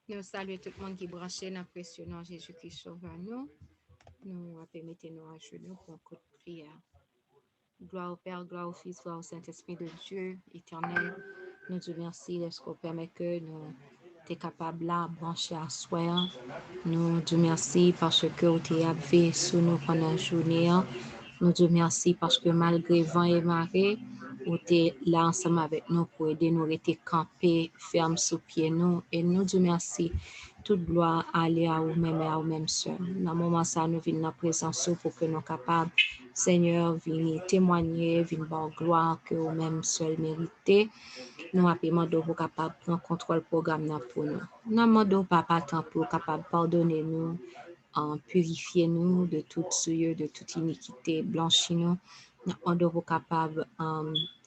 Nous saluons tout le monde qui est branché dans le précieux nom Jésus-Christ sauveur nous. Nous permettez nous à genoux pour un coup de prière. Gloire au Père, gloire au Fils, gloire au Saint-Esprit de Dieu éternel. Nous te remercions de ce qu'on permet que nous sommes capables là brancher à soi. Nous te remercions parce que tu es appuyé sur nous pendant la journée. Nous te remercions parce que malgré vent et marée, tu es là ensemble avec nous pour aider nous à rester campés, fermes sous pied nous. Et nous te remercions. Toute gloire aller à vous-même et à vous-même seul. Dans le moment ça, nous venons dans la présence pour que nous soyons capables, Seigneur, venir témoigner, venir voir gloire que vous-même seul méritez. Nous appelons de vous capables de prendre contrôle du programme pour nous. Nous demandons Papa tant pour capable de pardonner nous, purifier nous de toute souillure, de toute iniquité, blanchir nous. Nous demandons vous capable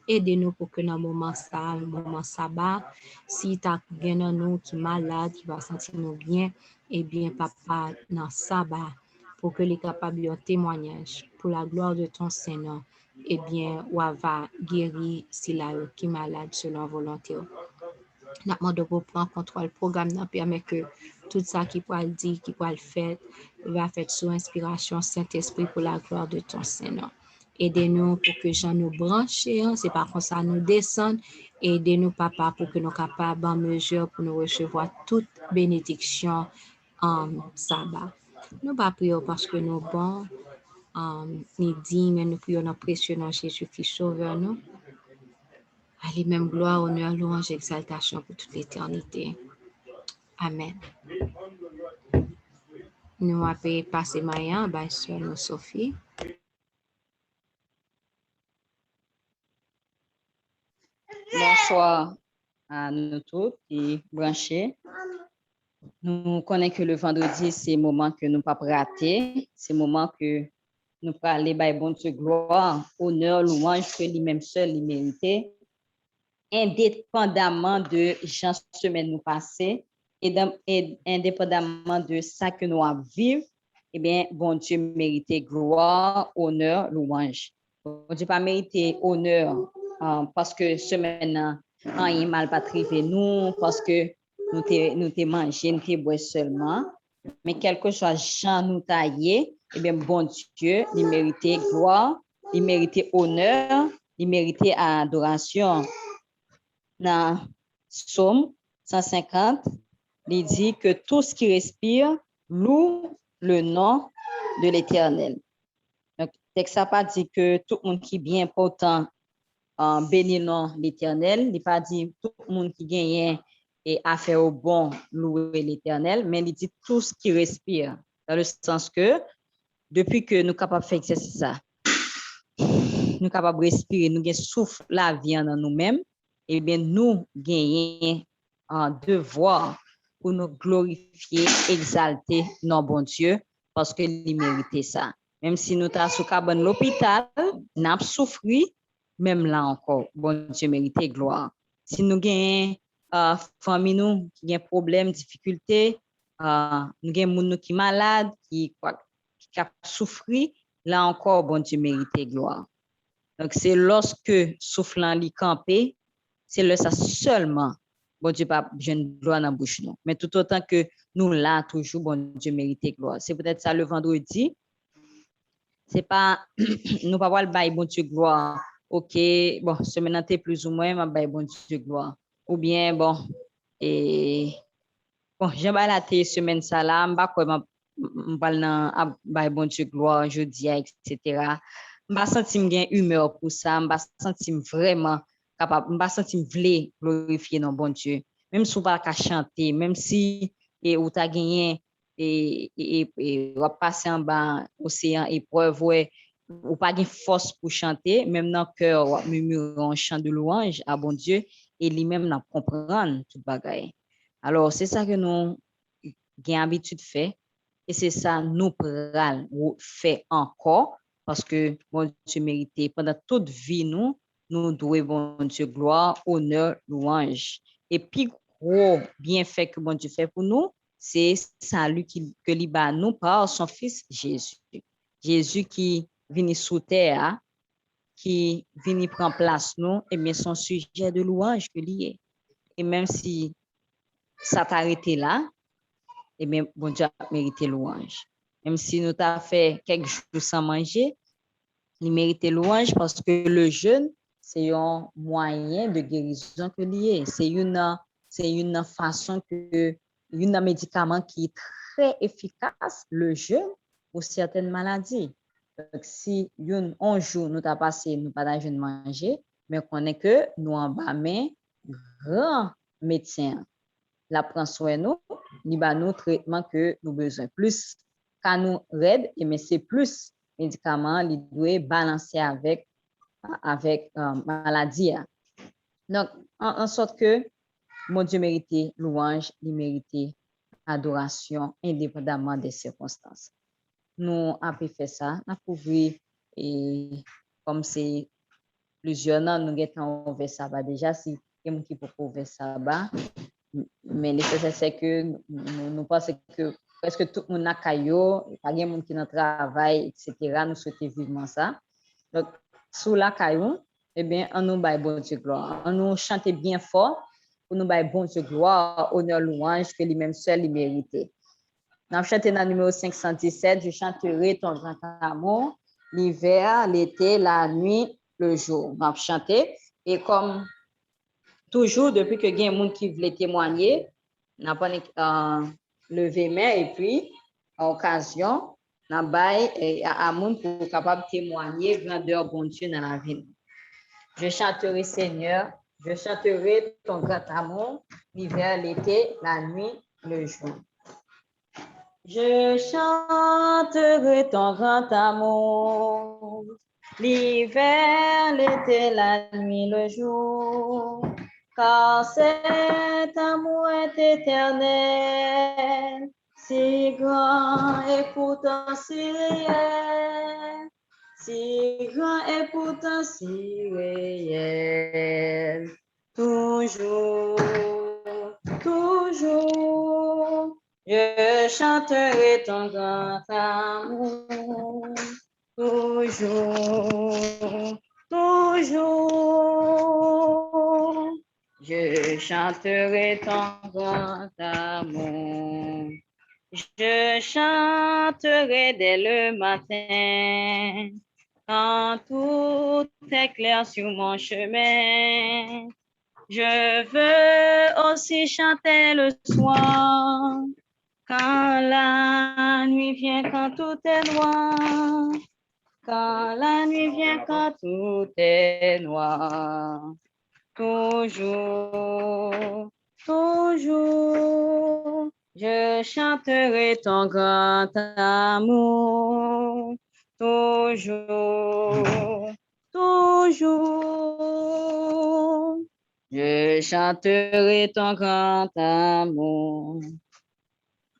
aidez-nous pour que dans le moment sabbat, si tu as quelqu'un nous qui est malade, qui va sentir nous bien, eh bien, Papa, dans le sabbat, pour que les capables de témoignage, pour la gloire de ton Seigneur, eh bien, ou va guérir si la qui est malade selon volonté. Nous demandons pour prendre contrôle du programme, nous permet que tout ça qui peut le dire, qui peut le faire, va faire sous inspiration Saint-Esprit pour la gloire de ton Seigneur. Aidez-nous pour que gens nous brancher, c'est pas comme ça nous descendre. Aidez-nous, Papa, pour que nous soyons capables en mesure pour nous recevoir toute bénédiction en sabbat. Nous ne prions parce que nous bons, ni dignes, mais nous prions dans le précieux nom Jésus-Christ, sauveur nous. Allez, même gloire, honneur, louange, exaltation pour toute l'éternité. Amen. Nous avons passé Maya, sur nous, Sophie. Bonsoir à nous tous qui branchés. Nous connaissons que le vendredi, c'est le moment que nous ne pouvons pas rater. C'est le moment que nous pouvons aller by bon Dieu gloire, honneur, louange, que lui-même seul, il méritait. Indépendamment de gens semaine nous passer et indépendamment de ça que nous avons vécu, eh bien, bon Dieu méritait gloire, honneur, louange. Bon Dieu pas mérité honneur parce que semaine rien mal pas trivé nous, parce que nous t'ai mangé, nous t'ai boit seulement, mais quelque chose Jean nous taillé, eh bien, bon Dieu, il méritait gloire, il méritait honneur, il méritait adoration. Dans Psaume 150, il dit que tout ce qui respire loue le nom de l'Éternel. Donc, texte n'a pas dit que tout le monde qui est bien important bénit le nom de l'Éternel. Il n'a pas dit tout le monde qui gagne et a fait au bon louer l'Éternel, mais il dit tout ce qui respire. Dans le sens que depuis que nous sommes capables de faire exercice ça, nous sommes capables de respirer, nous avons souffle la vie en nous-mêmes, eh bien, nous gagnons un devoir pour nous glorifier, exalter notre bon Dieu, parce qu'il méritait ça. Même si nous sommes sous cabane l'hôpital, nous avons souffert, même là encore, bon Dieu méritait gloire. Si nous gagnons famille nous qui ont problème, difficulté, nous gagnons gens qui sont malades, qui souffert, là encore, bon Dieu méritait gloire. Donc, c'est lorsque soufflant li campé, c'est le ça seulement, bon Dieu, pas jeune gloire dans la bouche, non. Mais tout autant que nous là, toujours, bon Dieu mérite gloire. C'est peut-être ça le vendredi. C'est pas, nous pas voir le bail, bon Dieu, gloire. OK, bon, semaine t'es plus ou moins, ma bail, bon Dieu, gloire. Ou bien, bon, et, bon, j'ai pas la semaine ça là, m'ba quoi, m'ba nan, bail, bon Dieu, gloire, jeudi, etc. M'ba senti m'gain humeur pour ça, m'ba senti vraiment capable, m'ba senti vle glorifier non bon Dieu. Même si on pas qu'à chanter, même si et ou t'a gagné et ou passer en bas océan épreuve ouais, ou pas gain force pour chanter, même dans cœur ou murmurer un chant de louange à bon Dieu et lui-même n'a comprendre tout bagaille. Alors c'est ça que nous gain habitude fait et c'est ça nous pral fait encore parce que bon Dieu mérité pendant toute vie nous devons bon Dieu gloire, honneur, louange. Et puis gros bienfait que bon Dieu fait pour nous, c'est salut que lui bat nous par son fils Jésus. Jésus qui vient sous terre, qui vient prendre place nous, et bien son sujet de louange que lié. Et même si ça t'a arrêté là, eh bien, bon Dieu a mérité louange. Même si nous t'avons fait quelques jours sans manger, il mérite louange parce que le jeûne, c'est un moyen de guérison que lié. C'est une façon que, un médicament qui est très efficace, le jeûne, pour certaines maladies. Donc, si un jour nous t'as passé, nous pas de manger, mais qu'on est que nous en bas main, grand médecin, la prend soin nous, il va nous traitement que nous besoin. Plus quand nous raide, mais c'est plus médicaments, il doit balancer avec maladie. Donc, en sorte que mon Dieu méritait louange, il méritait adoration, indépendamment des circonstances. Nous avons fait ça, nous avons couvert, et comme c'est plusieurs ans, nous avons ouvert ça déjà, si quelqu'un qui peut ouvrir ça, mais l'essentiel c'est que nous pensons que presque tout le monde a caillou, pas de monde qui dans travail, etc. Nous souhaitons vivement ça. Donc, sous la caillou, eh bien, on nous baille bon Dieu gloire. On nous chante bien fort pour nous baille bon Dieu gloire, honneur, louange, que lui-même seul il méritait. Nous avons chanté dans le numéro 517, je chanterai ton grand amour, l'hiver, l'été, la nuit, le jour. Nous avons chanté, et comme toujours, depuis que il y a des gens qui veulent témoigner, on a pas levé main et puis, à occasion, on a bail à gens pour capable témoigner grandeur bon Dieu dans la vie. Je chanterai Seigneur, je chanterai ton grand amour, l'hiver, l'été, la nuit, le jour. Je chanterai ton grand amour, l'hiver, l'été, la nuit, le jour. Car cet amour est éternel, si grand et pourtant si réel, si grand et pourtant si réel. Toujours, toujours, je chanterai ton grand amour. Toujours, toujours. Je chanterai ton grand amour. Je chanterai dès le matin, quand tout est clair sur mon chemin. Je veux aussi chanter le soir, quand la nuit vient, quand tout est noir. Quand la nuit vient, quand tout est noir. Toujours, toujours, je chanterai ton grand amour. Toujours, toujours, je chanterai ton grand amour.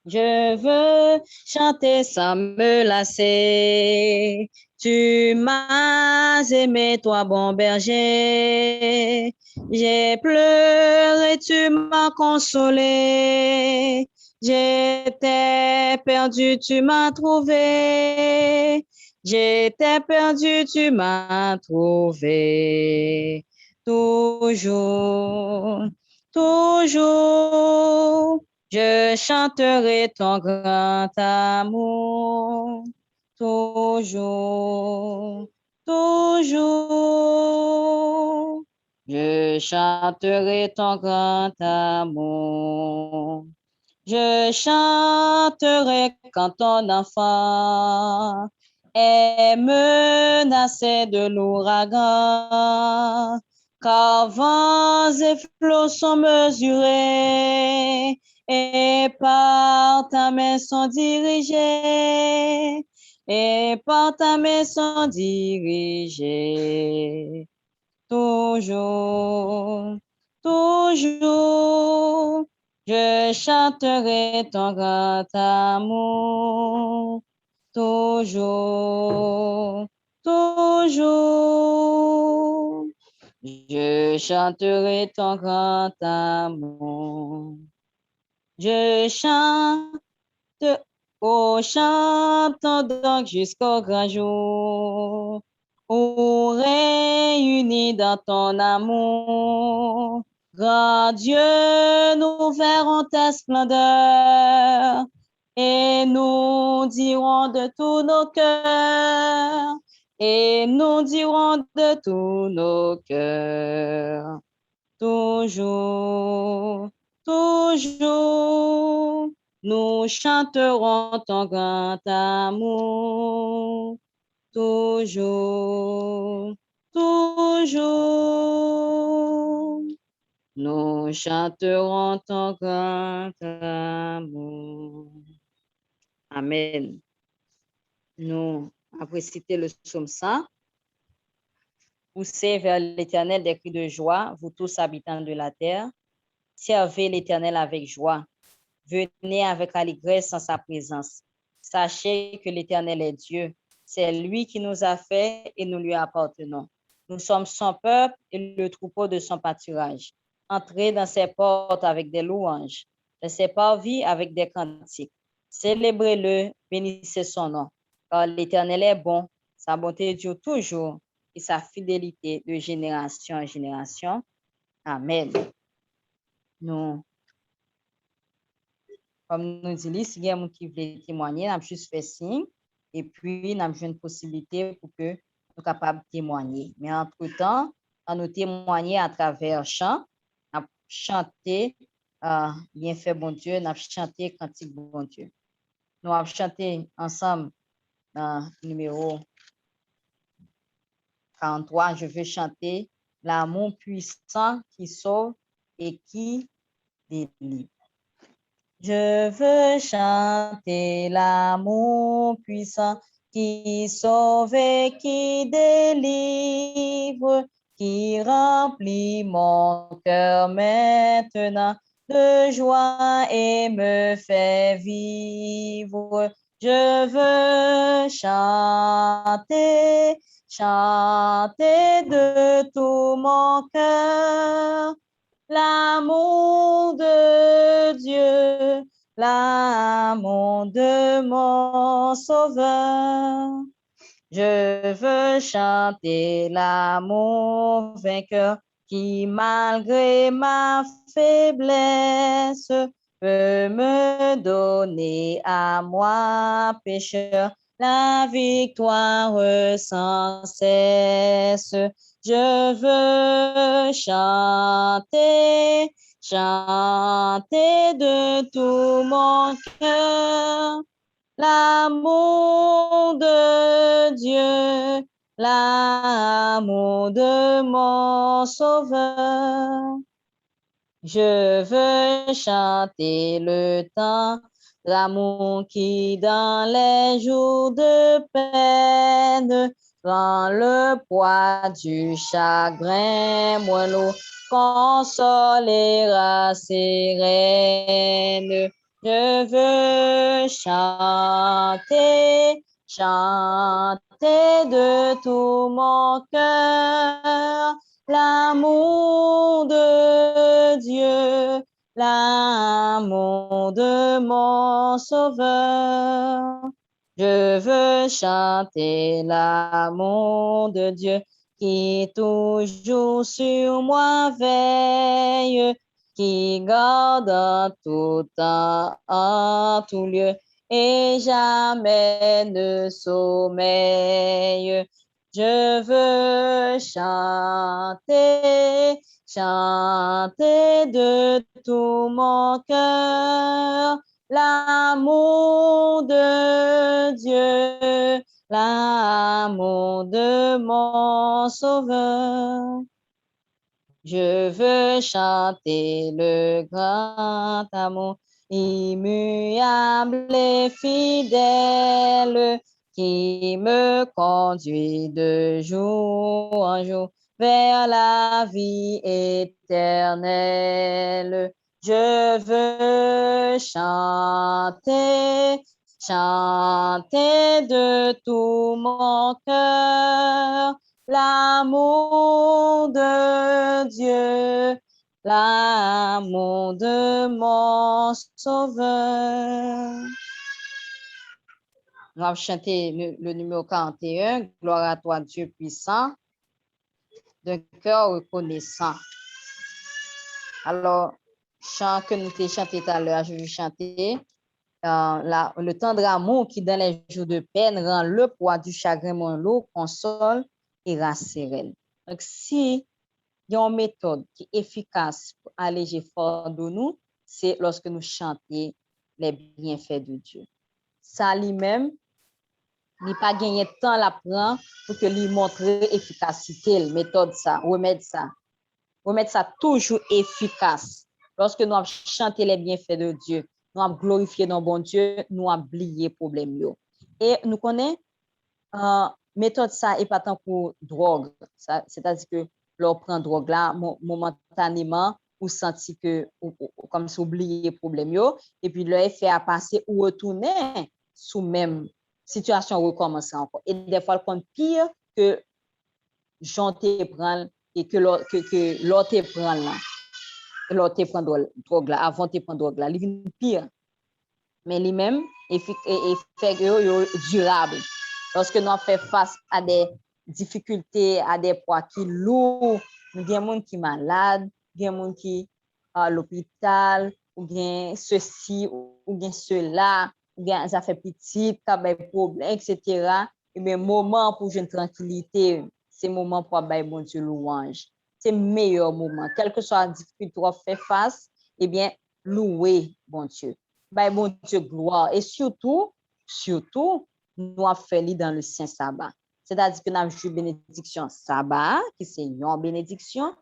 Je veux chanter sans me lasser. Tu m'as aimé, toi, bon berger. J'ai pleuré, tu m'as consolé. J'étais perdu, tu m'as trouvé. J'étais perdu, tu m'as trouvé. Toujours, toujours. Je chanterai ton grand amour, toujours, toujours. Je chanterai ton grand amour. Je chanterai quand ton enfant est menacé de l'ouragan, car vents et flots sont mesurés et par ta main sont dirigés, et par ta main sont dirigés. Toujours, toujours, je chanterai ton grand amour. Toujours, toujours, je chanterai ton grand amour. Je chante, oh chantons donc jusqu'au grand jour, où réunis dans ton amour, Grand Dieu, nous verrons ta splendeur et nous dirons de tous nos cœurs, et nous dirons de tous nos cœurs, toujours, toujours, nous chanterons ton grand amour, toujours, toujours. Nous chanterons ton grand amour. Amen. Nous, après citer le psaume 100, poussez vers l'Éternel des cris de joie, vous tous habitants de la terre. Servez l'Éternel avec joie. Venez avec allégresse en sa présence. Sachez que l'Éternel est Dieu. C'est lui qui nous a fait et nous lui appartenons. Nous sommes son peuple et le troupeau de son pâturage. Entrez dans ses portes avec des louanges, dans ses parvis avec des cantiques. Célébrez-le, bénissez son nom. Car l'Éternel est bon, sa bonté dure toujours et sa fidélité de génération en génération. Amen. Nous, comme nous disons, si il y a quelqu'un qui veut témoigner, nous avons juste fait signe et puis nous avons une possibilité pour que nous soyons capables de témoigner. Mais entre-temps, nous témoigner à travers chant, nous avons chanté bien fait bon Dieu, nous avons chanté cantique bon Dieu. Nous avons chanté ensemble dans le numéro 43, je veux chanter l'amour puissant qui sauve et qui délivre. Je veux chanter l'amour puissant qui sauve et qui délivre, qui remplit mon cœur maintenant de joie et me fait vivre. Je veux chanter, chanter de tout mon cœur l'amour de Dieu, l'amour de mon Sauveur. Je veux chanter l'amour vainqueur qui, malgré ma faiblesse, peut me donner à moi, pécheur, la victoire sans cesse. Je veux chanter, chanter de tout mon cœur l'amour de Dieu, l'amour de mon Sauveur. Je veux chanter le temps l'amour qui dans les jours de peine prend le poids du chagrin moelleux, consolera sereine. Je veux chanter, chanter de tout mon cœur l'amour de Dieu, l'amour de mon Sauveur. Je veux chanter l'amour de Dieu qui toujours sur moi veille, qui garde en tout temps, en tout lieu, et jamais ne sommeille. Je veux chanter, chanter de tout mon cœur l'amour de Dieu, l'amour de mon Sauveur. Je veux chanter le grand amour immuable et fidèle qui me conduit de jour en jour vers la vie éternelle. Je veux chanter, chanter de tout mon cœur l'amour de Dieu, l'amour de mon Sauveur. Nous allons chanter le numéro 41, Gloire à toi, Dieu puissant, d'un cœur reconnaissant. Alors, chant que nous t'ai chanté tout à l'heure, je vais chanter. Le tendre amour qui, dans les jours de peine, rend le poids du chagrin mon lot, console et rassure. Donc, si il y a une méthode qui est efficace pour alléger fort de nous, c'est lorsque nous chantons les bienfaits de Dieu. Ça lui-même, il n'a pas gagné de temps à prendre pour que lui montre efficacité, méthode ça, remède ça toujours efficace. Lorsque nous avons chanté les bienfaits de Dieu, nous avons glorifié nos bon Dieu, nous avons oublié les problèmes. Et nous connaissons, méthode ça n'est pas tant pour drogue. C'est-à-dire que l'on prend drogue là, momentanément, ou senti que, comme si oublier les problèmes, et puis le effet à passer ou retourner sous même situation recommencer encore. Et des fois, le compte pire que j'en te prends et que l'autre te prend là. L'autre te prend drogue là, avant te prendre drogue là. Il vient pire. Mais lui-même, il fait durable. Lorsque nous faisons face à des difficultés, à des poids qui lourds, nous avons des gens qui sont malades, des gens qui sont à l'hôpital, ou bien ceci, ou bien cela, ou bien ça fait petit, des problèmes, etc. Et bien, moment pour une tranquillité, c'est moment pour avoir bon Dieu louange. C'est le meilleur moment. Quelle que soit la difficulté qu'on fait face, eh bien, louer bon Dieu. Bon Dieu gloire. Et surtout, nous avons fait dans le Saint Sabbat. C'est-à-dire que nous avons joué bénédiction Sabbat, qui c'est une bénédiction,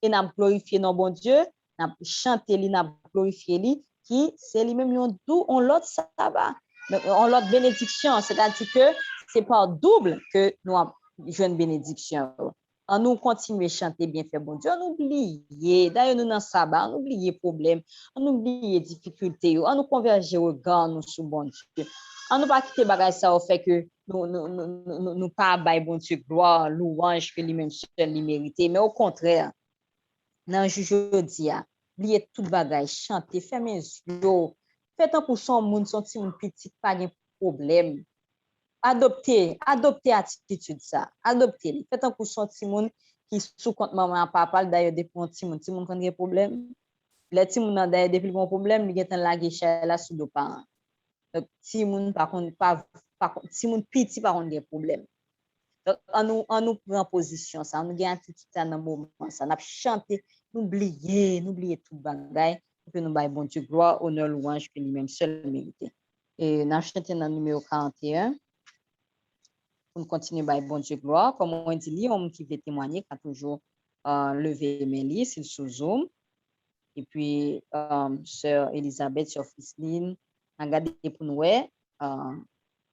et nous avons glorifié nos bon Dieu, nous avons chanté, nous avons glorifié lui, qui c'est lui-même on l'autre Sabbat, on l'autre bénédiction. C'est-à-dire que c'est par double que nous avons joué une bénédiction. On nous continue à chanter bien fait bon Dieu, on oublie, d'ailleurs nous dans sabbat, on oublie les problèmes, on oublie les difficultés, on nous converge au regard nous sous bon Dieu. On nous pas quitter bagage ça au fait que nous pas bail bon Dieu gloire, louange que lui-même seul lui mérité, mais au contraire, dans jeudi a, oublier tout bagage, chanter, fermer les yeux, faites un pour son monde, son petit pas de problème. Adopter attitude ça. Adopter. Faites un coup son petit monde qui sous compte maman papa d'ailleurs depuis un petit monde quand il y a problème. Les petits monde d'ailleurs depuis un problème, il y a la guéchelle là sous deux parents. Donc petit monde par contre pas petit monde petit par contre des problèmes. Donc on nous prend position ça, on nous gagne attitude ça dans moment ça, n'a chanter, n'oublier tout bagaille pour que nous bail bon Dieu gloire, honneur, louange que lui-même seul mérité. Et n'a chanté dans le numéro 41. Pour continuer par bon Dieu gloire. Comme on dit, homme qui veut témoigner, qui a toujours levé mes lits, c'est sous Zoom. Et puis, sœur Elisabeth, sœur Fisline, regardez pour nous,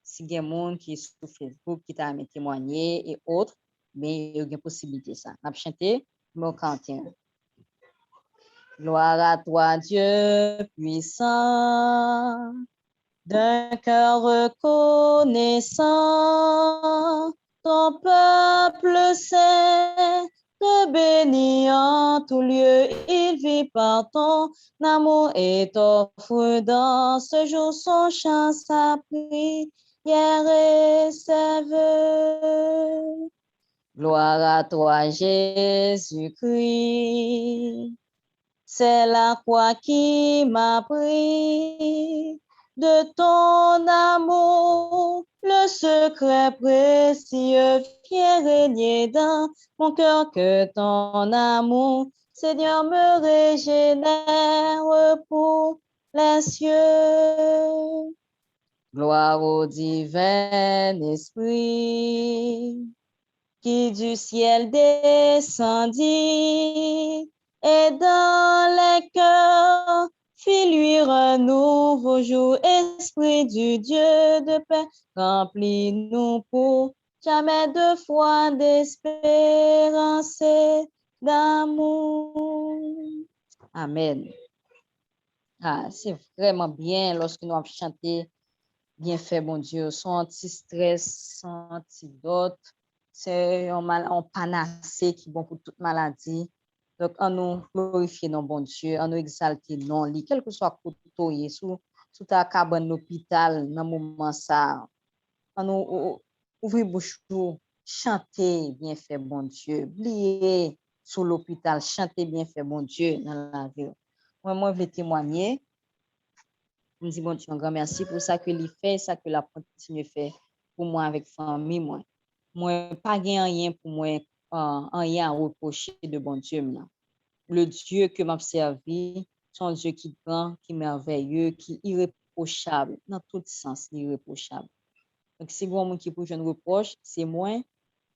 si il y a des gens qui sont sur Facebook, qui t'a témoigné et autres, mais il y a une possibilité ça. On a chanté, numéro 41. Gloire à toi, Dieu puissant, d'un cœur reconnaissant, ton peuple saint te bénit en tout lieu, il vit par ton amour et t'offre dans ce jour son chant, sa prière et ses vœux. Gloire à toi, Jésus-Christ, c'est la croix qui m'a pris. De ton amour, le secret précieux vient régner dans mon cœur, que ton amour, Seigneur, me régénère pour les cieux. Gloire au divin esprit qui du ciel descendit et dans les cœurs fit luire un nouveau jour. Esprit du Dieu de paix, remplis-nous pour jamais de foi, d'espérance et d'amour. Amen. C'est vraiment bien lorsque nous avons chanté bien fait, bon Dieu, son anti-stress, son antidote. C'est un panacée qui est bon pour toute maladie. Donc, on nous glorifier nos bon Dieu, on nous exalter non lit, quel que soit le côté, sous ta cabane l'hôpital, dans le moment ça, on nous ouvrir bouche pour chanter bien fait, bon Dieu, oublier sur l'hôpital, chanter bien fait bon Dieu dans la vie. Moi, je veux témoigner. Je me dis, bon Dieu, un grand merci pour ça que il fait, ça que la continue faire pour moi avec famille, moi. Moi, pas gain rien pour moi, rien à reprocher de bon Dieu, là. Le Dieu que m'a servi, c'est un Dieu qui est grand, qui est merveilleux, qui est irréprochable, dans tout sens, irréprochable. Donc, si vous qui pour jeune reproche, c'est moi,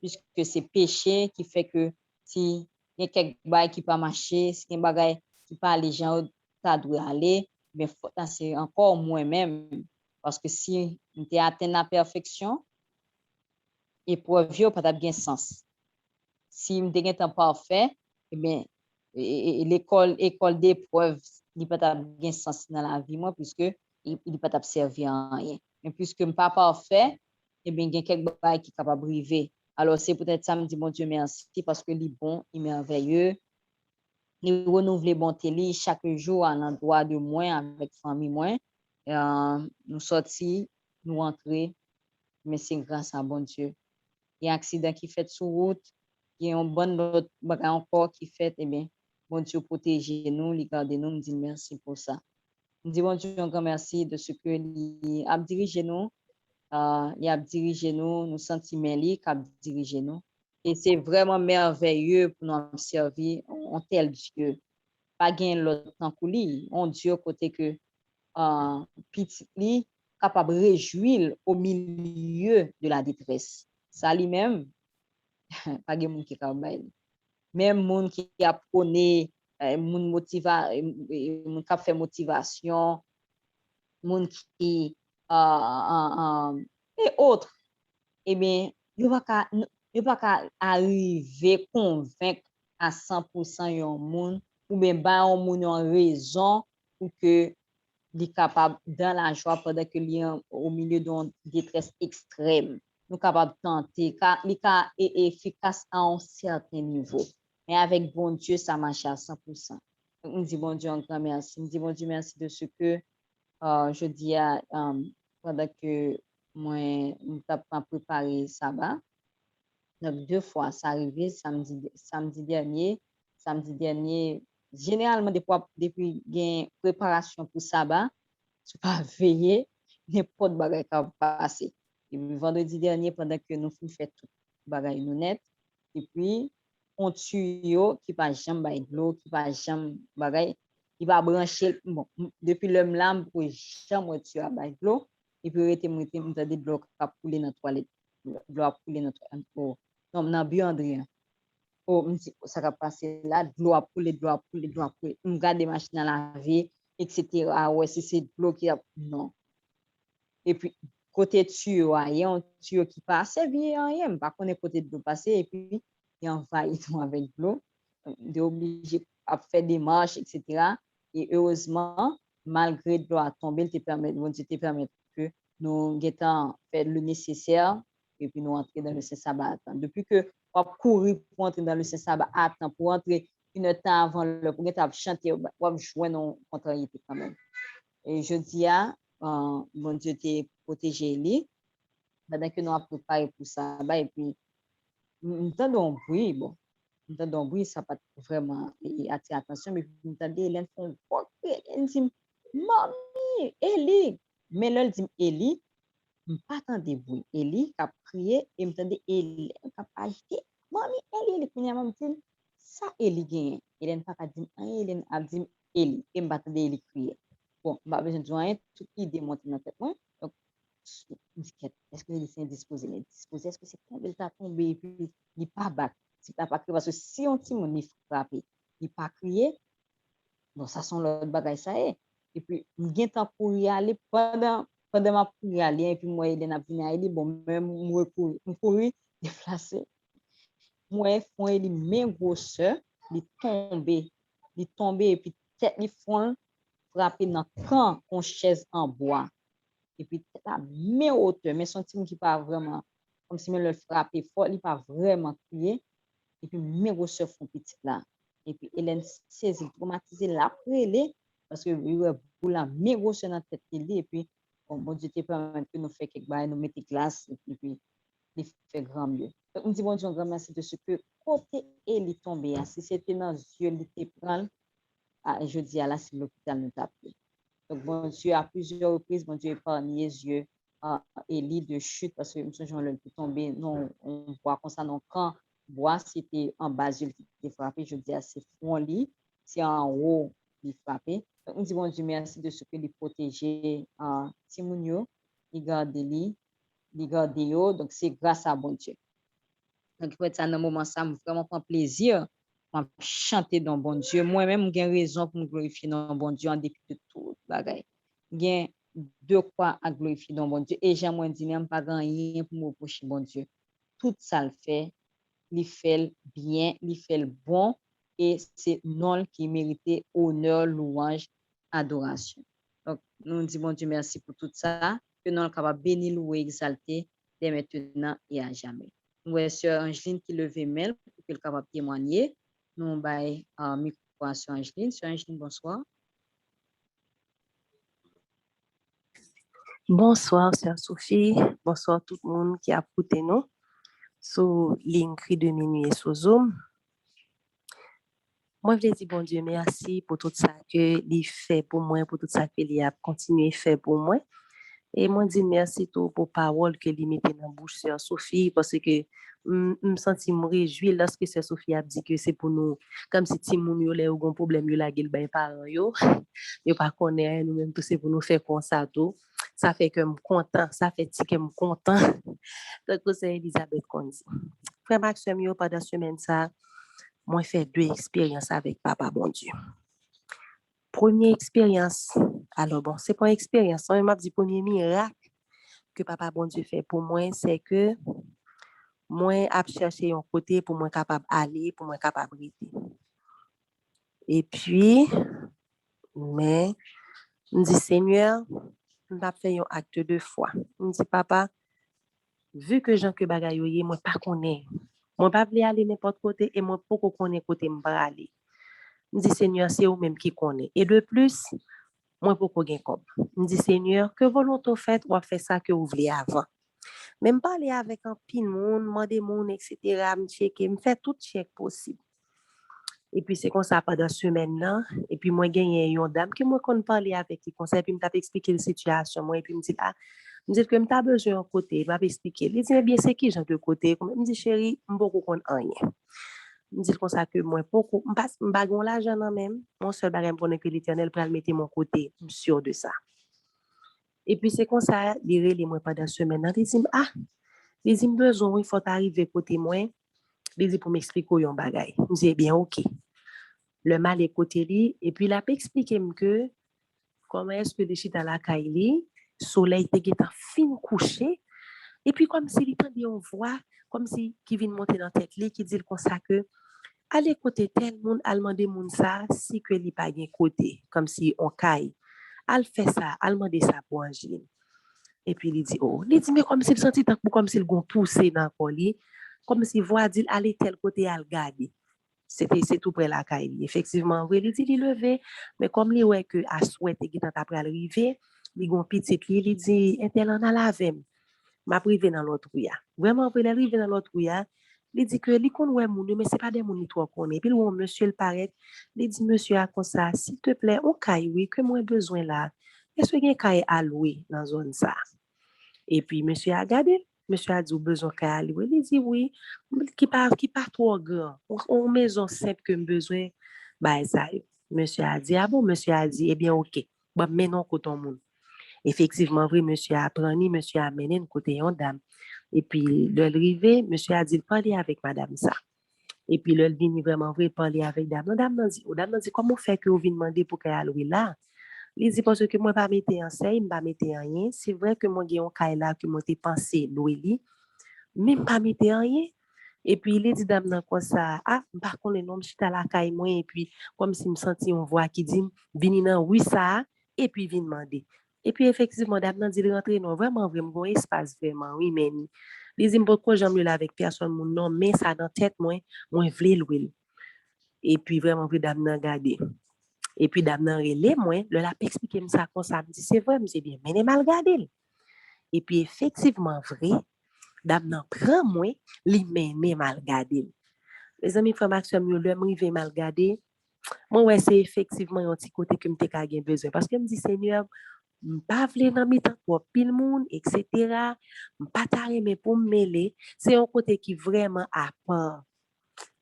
puisque c'est péché qui fait que si il y a quelque chose qui pas marché, si il y a quelque chose qui pas les gens ça doit aller, mais c'est encore moi-même. Parce que si tu atteint la perfection, épreuve n'a pas de sens. Si je suis temps parfait, eh bien, l'école d'épreuve n'a pas de sens dans la vie, moi, puisque il n'a pas de servir à rien. Mais puisque je ne suis pas parfait, eh bien, il y a quelque chose qui est capable de briser. Alors, c'est peut-être ça, me dit, bon Dieu, merci, parce que il est bon, il est merveilleux. Il renouvelle bonté chaque jour à l'endroit de moi, avec famille moi. Nous sortis, nous entrer, mais c'est grâce à bon Dieu. Il y a un accident qui fait sur route, il y a un bon autre bagage encore qui fait, eh bien, bon Dieu protégez nous, il garde nous, nous dit merci pour ça. Nous dit bon Dieu, un grand merci de ce que il a dirigé nous, il a dirigé nous, nous sentiments lui qui a dirigé nous. Et c'est vraiment merveilleux pour nous servir un tel Dieu. Pas gain l'autre temps pour lui, un Dieu côté que petit lui capable de réjouir au milieu de la détresse. Ça lui-même, pas de monde qui capable. Même monde qui a prôné, monde motiva, monde qui fait motivation, monde qui et autres. Eh bien, il va pas arriver convaincre à 100% un monde ou bien ba un monde en raison pour que il est capable dans la joie pendant que il est au milieu d'une détresse extrême. Nous capable de tenter, il est efficace à un certain niveau. Mais avec bon Dieu, ça marche à 100%. Donc, nous dit bon Dieu, un grand merci. Nous dit bon Dieu, merci de ce que je dis pendant que moi, nous avons préparé sabbat. Donc, 2 fois, ça arrivé samedi dernier. Généralement, depuis une préparation pour sabbat, je pas veiller, n'importe bagay qui va passer. Et puis, vendredi dernier, pendant que nous faisons tout bagay nous net, et puis, on tuyau qui pas jamais bay de l'eau, qui pas jamais bagay, il va brancher, bon, depuis le lampe pour jamais tuyau bay de l'eau, et puis, il de l'eau qui a coulé dans la toilette, l'eau a coulé dans la toilette, non, dans buanderie. Oh, ça va passer là, de l'eau a coulé, de l'eau a coulé, de l'eau a coulé. On garde des machines à laver, etc. Ouais, si c'est de l'eau qui a, non. Et puis, côté tuyau, il y a un tuyau qui passe, bien, il y a pas qu'on est côté de l'eau passer, et puis, il envahit avec l'eau. On est obligé à faire des marches, etc. Et heureusement, malgré de l'eau à tomber, te permet que nous guettons faire le nécessaire, et puis nous entrer dans le Saint-Sabbat. Depuis que on courir pour entrer dans le Saint-Sabbat à temps, pour entrer une temps avant le pour chanter, on jouer nos contrariétés quand même. Et je dis à bon Dieu t'es protégé lui pendant que nous avons préparé pour ça et puis nous entendons bruit bon nous entendons bruit ça pas vraiment attirer attention mais nous entendons Hélène font elle dit mamie Eli mais là elle dit Eli pas attendre bruit Eli qui a prié et m'entendait Eli qui a agité mamie Eli maman dit ça Eli gagne Hélène pas dit Hélène a dit Eli et m'attendait Eli crier. Bon, je besoin de joindre toute idée monter dans tête moi. Donc, est-ce que il est indisposé? Mais disposé, est-ce que c'est tombé, il t'a tombé et puis il pas battre. Si t'as pas crié, parce que si on t'y mon frappé, il pas crié, bon, ça sont l'autre bagaille, ça est. Et puis, il y a temps pour y aller pendant ma pour y aller, et puis moi, il est venu à aller, bon, même moi, courir, déplacer. Moi, font il main grosseur, il tombé, et puis tête, il font frappé dans camp en chaise en bois. Et puis, la même hauteur, mais son qui pas vraiment, comme si me le frappé fort, il pas vraiment crié. Et puis, mes grosseurs font petit là. Et puis, Hélène saisit, traumatisée, l'après, parce que pour la mes grosseurs dans la tête, et puis, bon Dieu te permet que nous fassions quelque chose, nous mettons glace, et puis, il fait grand mieux. Donc, nous disons, bon Dieu, un grand merci de ce que côté il est tombé, si c'était dans les yeux, il était prendre, je dis à la c'est l'hôpital nous t'a pris. Donc, bon Dieu, à plusieurs reprises, bon Dieu, épargné les yeux, Élie de chute, parce que M. Jean-Luc est tombé, non, on voit comme ça, non, quand bois, c'était en bas, il était frappé, je dis à ses front lit, c'est en haut, il frappé. Donc, nous disons, bon Dieu, merci de ce que il protégé, Timounio, il garde lui, il garde yo, donc c'est grâce à bon Dieu. Donc, pour être ça, dans le moment, ça me vraiment prend plaisir à chanter dans bon Dieu. Moi-même, j'ai raison pour me glorifier dans bon Dieu en dépit de tout bagaille. J'ai de quoi à glorifier dans bon Dieu. Et j'aimerais dire, même pas rien pour me reprocher bon Dieu. Tout ça le fait, il fait bien, il fait bon. Et c'est non qui mérite honneur, louange, adoration. Donc, nous disons bon Dieu, merci pour tout ça. Que nous sommes capables de bénir, louer, exalter dès maintenant et à jamais. Nous sœur Angeline qui levait mail pour qu'elle soit capable de témoigner. Nous avons micro à sœur Angeline. Sœur Angeline, bonsoir. Bonsoir, sœur Sophie. Bonsoir tout le monde qui a écouté nous sur l'Incri de minuit et sur Zoom. Moi, je dis bon Dieu merci pour tout ça que il fait pour moi, pour tout ça qu'il a continué à faire pour moi. Et moi, je dis merci tout pour parole que il mettait dans la bouche sœur Sophie, parce que me senti me réjouir lorsque sœur Sophie a dit que c'est pour nous, comme si ti moun yo lè ou gon problème yo la gel ben parents yo, yo pas connaît nous même tout c'est pour nous faire comme ça tout. Ça fait que me content, ça fait que me content. Donc c'est Elisabeth qu'on dit. Frère Maxime yo pendant semaine ça, moi fait 2 expériences avec papa bon Dieu. Première expérience, alors bon, c'est pas une expérience, on m'a dit premier miracle que papa bon Dieu fait pour moi, c'est que moi a cherché un côté pour moi capable aller, pour moi capable rester. Et puis mais me dit Seigneur, on va faire un acte de foi. Me dit papa, vu que Jean que bagay yo yé, moi pas connais. Moi pas vle aller n'importe côté et moi pas connais côté m'pa aller. Me dit Seigneur, c'est vous même qui connaît. Et de plus, moi pas gen comme. Me dit Seigneur, que volonté fait ou fait ça que vous voulez avant. Même parler avec un pile monde, demander monde etc. me checker, me fait tout check possible. Et puis c'est comme ça pendant semaine là et puis moi gagné une dame que moi qu'on parler avec qui conseil puis me t'a expliquer la situation moi et puis me dit me dit que me t'a besoin un côté m'a expliquer il dit bien c'est qui Jean de côté me dit chérie m'boko kon rien me dit comme ça que moi beaucoup m'pas gon l'argent non même mon seul bagage pour que l'Éternel pour mettre mon côté sûr de ça et puis c'est comme ça dire les moi pendant semaine là il dit il dit besoin il faut arriver côté moi il dit pour m'expliquer un bagage me dit bien OK. Le mal est côté lui et puis il a expliqué que comment est-ce que les chita la kaili soleil était en fin couché et puis comme si il tendait on voit comme si qui vient monter dans tête lui qui dit comme ça que aller côté tel monde al demander monde ça si que li pas gain côté comme si on caille al fait ça al demander ça pour Angeline et puis il dit oh il dit mais comme s'il sentit comme s'il gon poussé dans colis comme si voit dit aller tel côté al garder. C'est tout près la caille. Effectivement, oui, il dit il levé, mais comme il ouais que à souhaiter qu'il tente après arriver, il gon petit il dit intel en a lavé. M'a privé dans l'autre rouya. Vraiment il arrive dans l'autre rouya, il dit que li kon ouais moun mais c'est pas des moun toi connaît. Puis le monsieur le paraît, il dit monsieur a comme ça, s'il te plaît, on caille oui que moi besoin là. Est-ce que gen caille à louer dans zone ça? Et puis monsieur a regardé. Monsieur a dit, besoin qu'à aller. Il dit, oui, qui pas trop grand. On maison simple que besoin, bah, ça. Monsieur a dit, ah bon, monsieur a dit, eh bien, OK. Bon, maintenant, côté monde. Effectivement, vrai, monsieur a pris, monsieur a mené une côté une dame. Et puis, le arrivé, monsieur a dit, parler avec madame ça. Et puis, le vini vraiment vrai, parler avec dame. Dame a dit, comment fait que vous venez demander pour qu'elle aille là? Il dit parce que moi pas mettre en scène, pas mettre rien. C'est vrai que moi j'ai un cas là que moi t'ai pensé louer même pas mettre rien. Et puis il dit dame comme ça, par contre non j'étais à la caille moi et puis comme si me senti on voix qui dit vini nan oui ça et puis vient demander. Et puis effectivement dame nan dit rentrer non vraiment bon espace vraiment oui mais il dit pourquoi j'aime là avec personne mon non mais ça dans tête moi vle louer. Et puis vraiment dame nan garder. Et puis dame nan relé moi le la expliquer me ça comme ça me dit c'est vrai me c'est bien mais mal regardé et puis effectivement vrai dame nan prend moi, li mène mal gade. Mes amis frère Maxime yo le m'rive mal gade. Moi ouais c'est effectivement un petit côté que m'te ka gen besoin parce que me dit Seigneur m'pa vle nan mi tan pour pile moun etc. M'pa ta reme pour mêler, c'est un côté qui vraiment à part.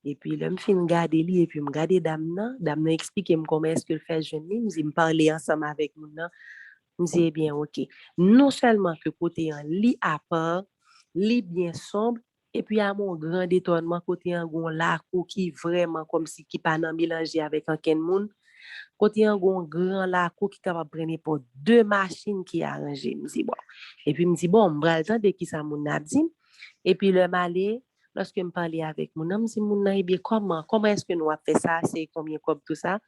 Et puis là me fin garder li et puis me garder dame nan expliquer me comment est-ce que le fait jeune me dit me parler ensemble avec moun nan. Me dit eh bien OK. Non seulement que côté en li à part, li bien sombre et puis à mon grand étonnement côté en gon lako qui vraiment comme si qui pas nan mélangé avec aucun moun. Côté un grand lako qui capable prendre pour deux machines qui arrangé me dit bon et puis me dit bon m'bral tande qui ça moun a dit et puis le malé lorsque me parlais avec mon me dit moun nan bien comment est-ce que nous a fait ça c'est combien comme tout ça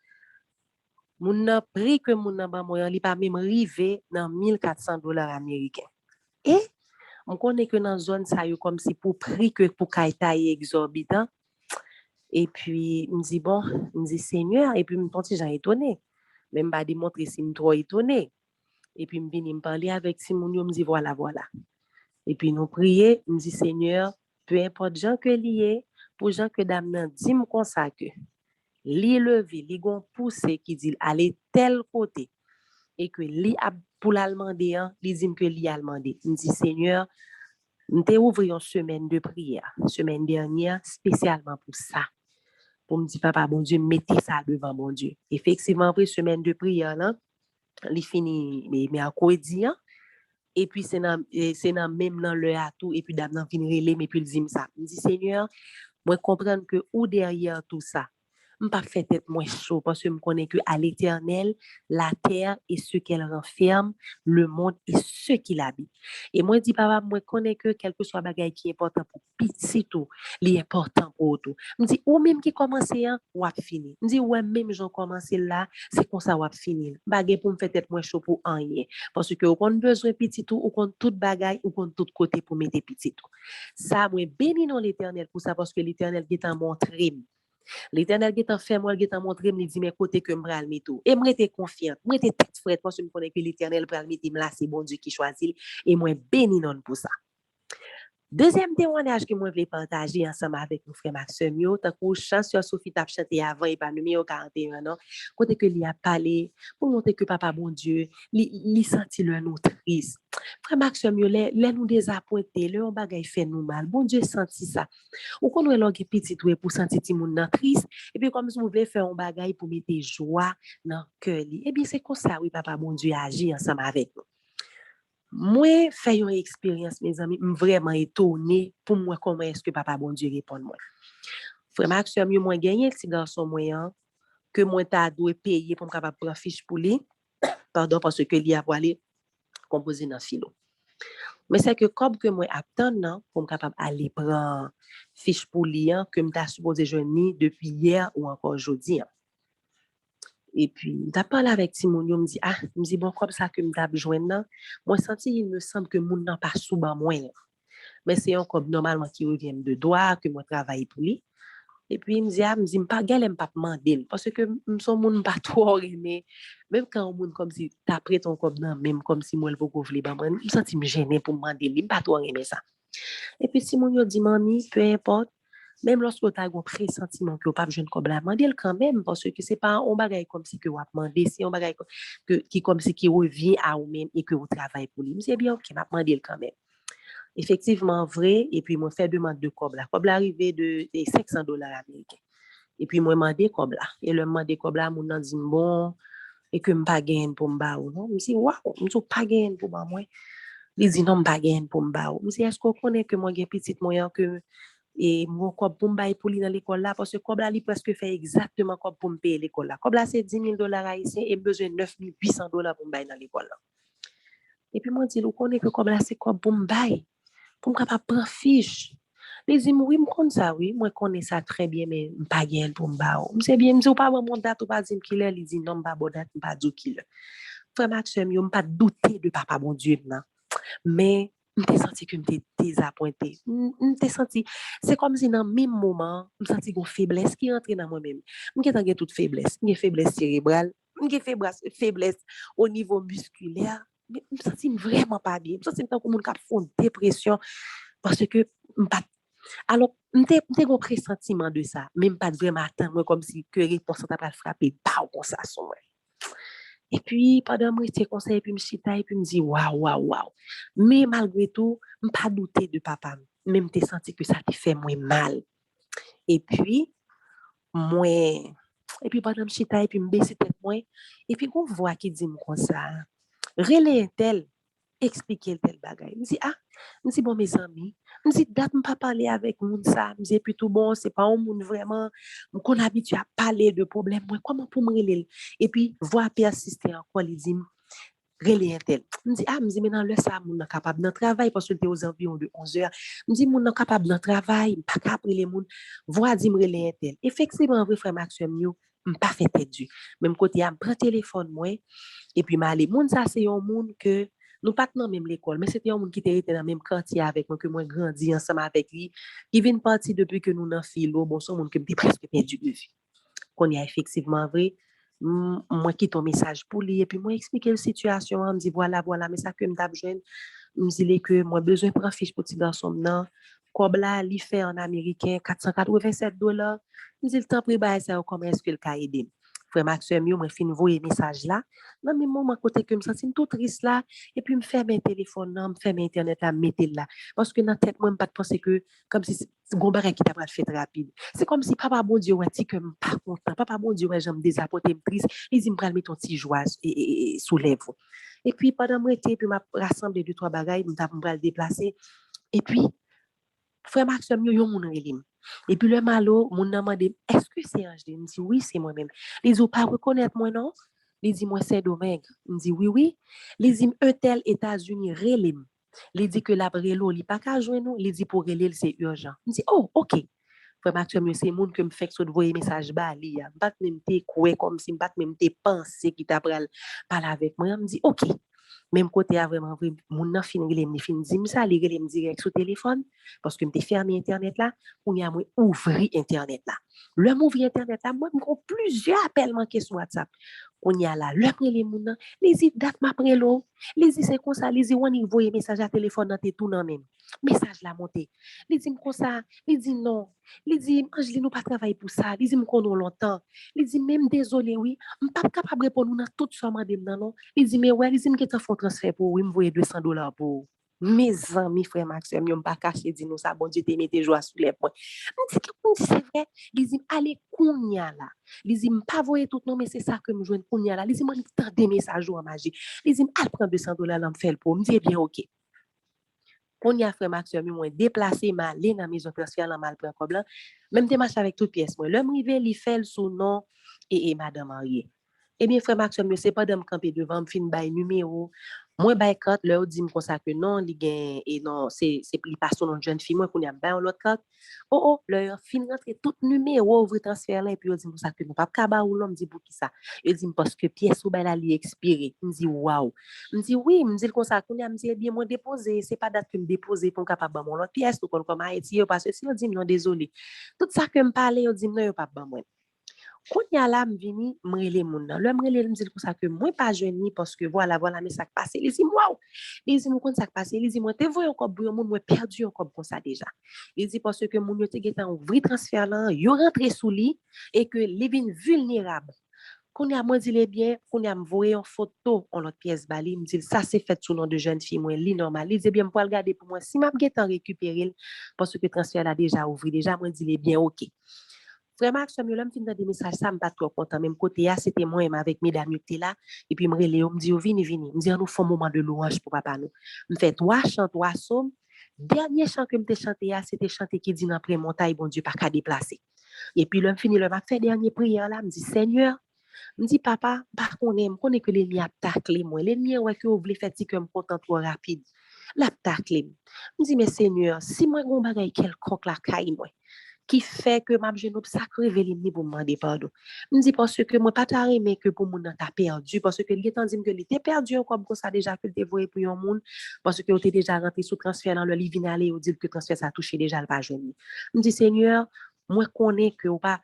moun nan prix que moun nan ba moyen li pas même rivé dans $1,400 américains et on connaît que dans zone ça yo comme si pour prix que pour kaitaille exorbitant. Et puis, me dit, bon, me dit, Seigneur, et puis, me senti j'en étonné. Même pas démontrer si me trop étonné. Et puis, me vini me parler avec Simon, me dit, voilà. Et puis, nous prier, me dit, Seigneur, peu importe gens que lié, pour gens que dame nan dit me comme ça que, li levé, li gon poussé qui dit, aller tel côté, et que li a pour l'allemandé, li dit que li allemandé. Me dit, Seigneur, me t'ai ouvert une semaine de prière, semaine dernière, spécialement pour ça. Pour me dire, papa, bon Dieu, mettez ça devant mon Dieu. Effectivement, après semaine de prière, là, il finit mercredi, et puis c'est dans même dans le à tout, et puis dame nan fin relé, mais puis il dit ça. Il dit, Seigneur, moi comprendre que ou derrière tout ça, je ne pas fait tête moins chaud parce que je connais que à l'Éternel, la terre et ce qu'elle renferme, le monde et ce qui l'habite. Et moi dis papa, moi connais que quelque soit bagaille qui est important pour petit tout, l'important pour tout. Me dit ou même qui commencer ou a fini. Me dit ouais même j'en commencer là, c'est comme ça ou a fini. Bagaille pour me faire tête moins chaud pour rien parce que on besoin petit tout, on toute bagaille ou on tout côté pour mettre petit tout. Ça moi béni non l'Éternel pour ça parce que l'Éternel qui t'a montré. L'Éternel qui t'a fait moi qui t'a montré me dit mes côtés que me pral mettre et moi était confiante moi était tête frette parce que me connais que l'Éternel pral mettre là c'est bon Dieu qui choisit et moi béni non pour ça. Deuxième témoignage que moi voulais partager ensemble avec mon frère Maxime yo tant que chanteur Sophie t'a chanté avant et pas numéro 41 non côté que lui a parlé pour montrer que papa bon Dieu li senti le nous triste. Frère Maxime yo les nous désappointé le on bagay fait nous mal bon Dieu senti ça ou qu'on est là petit tout pour sentir ti moun nan triste et puis comme si vous voulez faire un bagay pour mettre joie dans cœur li et bien c'est comme ça oui papa bon Dieu agit ensemble avec nous. Moi fait une expérience mes amis vraiment étonné pour moi comment est-ce que papa bon Dieu répond moi. Frère Maxime yo moi gagné petit garçon moyen que moi t'a doit payer pour me capable prendre fiche pour lui pardon parce que lui a aller composer dans philo. Mais c'est que comme que moi attend non pour me capable aller prendre fiche pour lire que m'ta supposé joindre depuis hier ou encore aujourd'hui. Et puis t'as parlé avec Timonio me dit bon comme ça que m'ta joindre moi senti il me semble que moun nan pas sous ban moi mais c'est un comme normalement qui revient de droit que moi travaille pour lui. Et puis il me dit pas galem pas demander parce que son moun pas trop aimer même quand on moun comme si t'as prêt ton comme nan même comme si moi le beaucoup vle ba moi me senti me gêner pour demander il pas trop aimer ça. Et puis Simon dit mamie peu importe même lorsque tu as un pressentiment que pas jeune comme la demander quand même parce que c'est pas on bagaille comme si que on demander c'est on bagaille qui comme si qui revient à ou même et que on travaille pour lui c'est bien OK m'a demander quand même. Effectivement vrai et puis moi fait demande de cob la arrivé de $500 américains et puis moi demandé cob là et le demandé cob là mon nan dit bon et que me pas gain pour m'ba ou non me dit waouh me pas gain pour moi il dit non pas gain pour m'ba me dit est-ce qu'on connaît que moi gain petite moyen que et mon cob pour m'ba pour lui dans l'école là parce que cob là il presque fait exactement comme pour me payer l'école là cob là c'est $10,000 haïtiens et besoin $9,800 pour m'ba dans l'école là et puis moi dit on connaît que cob là c'est cob pour m'ba pour me capable prendre fiche. Les dit oui me connais ça oui, moi connais ça très bien mais pas gain pour me ba. C'est bien me dit pas mon date ou pas dire qu'il est, il dit non pas bon date pas dire qu'il. Frère Maxime yo pas douter de papa bon Dieu non. Mais m'te senti que m'te désappointé. M'te senti c'est comme si dans même moment, me senti une faiblesse qui entre dans moi-même. M'te tant toute faiblesse, une faiblesse cérébrale, une faiblesse au niveau musculaire. Mais me senti vraiment pas bien. Me senti tant comme une cap fond dépression. Parce que m'pas alors m'te un pressentiment de ça, même pas vraiment attendre comme si que réponse t'a pas frapper pas comme ça son. Et puis pendant moi j'étais conseil puis me chita et puis me dit waouh waouh waouh. Mais malgré tout, m'pas douter de papa. Même t'ai senti que ça te fait moins mal. Et puis moi et puis pendant me chita et puis me baisser tête moi et puis qu'on voit qui dit comme ça. Relais tel expliquer tel bagay. Me dit ah, me dit bon mes amis, me dit date me pas parler avec moun ça, me dit plutôt bon, c'est pas un moun vraiment qu'on habitué à parler de problème moi comment pour me relais. Et puis voir persister encore il dit relais tel. Me dit ah, me dit maintenant le ça moun capable dans travail parce que était aux environs de 11h. Me dit moun capable dans travail, pas capable les moun voir dit me relais tel. Effectivement vrai frère Maxime yo pas fait tête du. Même côté a prend téléphone moi et puis m'aller moun ça c'est un moun que nous pas dans même l'école mais c'était un monde qui était dans le même quartier avec moi que moi grandi ensemble avec lui qui vient partir depuis que nous dans philo bon son monde que m'était presque perdu de vue qu'on y a effectivement vrai moi qui ton message pour lui et puis moi expliquer la situation me dit voilà mais ça que m't'a besoin me dit que moi besoin prendre fiche pour petit garçon non comme là il fait en américain $487 me dit le temps pour bailler ça comment est-ce que le cas aider frère Maxime yo moi fin voyer message là dans même moment côté que me senti tout triste là et puis me faire mes téléphones là me faire mes internet là mettre là parce que dans tête moi me pas penser que comme si gon bagay qui t'a pas fait rapide c'est comme si papa bon Dieu ouais ti que me pas content papa bon Dieu ouais j'aime désapporter me triste il dit me pral mettre ton petit joie et sous lèvres et puis pendant moi été puis m'a rassembler deux trois bagages me t'a me déplacer et puis frère Maxime yo moun relim et puis le malo moun nan mande est-ce que c'est Angèle me dit oui c'est moi-même les ou pas reconnaître moi non les dit moi c'est Domingue me dit oui les dit un tel États-Unis relim les dit que la brelo li pas ka joindre nous les dit pour reler c'est urgent me dit oh OK frère Maxime c'est moun que me fait que voyer message ba li a pas même té quoi comme si pas même té penser qui t'a parler avec moi me dit OK même côté a vraiment vrai mon nan fin relé me fin dit ça li relé me direct sur téléphone parce que me fermé internet là on y a moi ouvrir internet là le m'ouvrir internet là moi me plusieurs appels manqués sur WhatsApp on y a là le relé mon nan les dit date m'a prélo les dit c'est comme ça les dit on y voyer message à téléphone dans tout nan même message là monté les dit comme ça les dit non les dit Angeline nous pas travailler pour ça les dit me connait longtemps les dit même désolé oui me pas capable répondre dans tout ça m'a dem non les dit mais ouais les dit me qu'est font transfert pour oui me voyer $200 pour mes amis frère Maxime yo pas caché dit nous ça bon Dieu te mette joie sous les points me dit c'est vrai les dit allez kounya là les dit me pas voyer tout non mais c'est ça que me joindre kounya là les dit moi tant des messages en magie les dit al prendre $200 là me faire pour me dit bien OK on y a frère Maxime moi déplacer ma aller dans maison transfert là mal prend comme là même démarche avec toute pièce moi l'homme rivé li fait sous nom et madame mariée eh bien frère Maxime c'est pas de me camper devant me fin bail numéro moi bail carte leur dit me comme ça que non li gain et non c'est il passe son jeune fille moi qu'on y a bail l'autre carte oh leur fin rentrer tout numéro ouvrir transfert là et puis on dit comme ça que non pas kaba ou l'homme dit pour qui ça il dit parce que pièce ou bail là li expiré me dit waouh me dit oui me dit comme ça qu'on y a me dit bien moi déposer c'est pas date que me déposer pour capable mon l'autre pièce ou comme Haïti parce que si on dit non désolé tout ça que me parler on dit non pas ban moi quand y a là me vini me relé moun nan le me relé me dit comme ça que moi pas jeune parce que voilà mais ça qui passé il dit waouh il dit moi quand ça qui passé il dit moi te voyons encore bouillon moun moi perdu encore comme ça déjà il dit parce que moun yo te getan ouvri transfert là yo rentré sous lit et que les vin vulnérable qu'on y a moi dit les bien qu'on y a me voyer en photo en l'autre pièce bali me dit ça c'est fait sous nom de jeune fille moi li normal il dit bien pour regarder pour moi si m'a getan récupérer parce que transfert là déjà ouvri déjà moi dit les bien OK frère Maxime yo l'homme fin dans des messages ça me pas trop content même côté là c'était moi avec mesdames qui là et puis me relé me dit vini me dit nous font moment de louange pour papa nous me fait 3 chants 3 psaumes dernier chant que me te chanté là c'était chanter qui dit dans près montagne bon Dieu pas qu'à déplacer et puis l'homme fini le m'a fait dernier prière là me dit Seigneur me dit papa par connaît que l'ennemi a taclé moi l'ennemi ouais que voulait faire si que me content trop rapide l'a taclé me dit mais Seigneur si moi gon bagay quelconque la caille moi qui fait que m'a genou sacré vélimni pour demander pardon me dit parce que moi pas ta aimer que pour moun t'a perdu parce que il est dit que il était perdu comme ça déjà que le voyer pour un monde parce que était déjà rentré sous transfert dans le lit vinn aller ou dit que transfert ça touché déjà le pas jeune me dit Seigneur moi connais que ou pas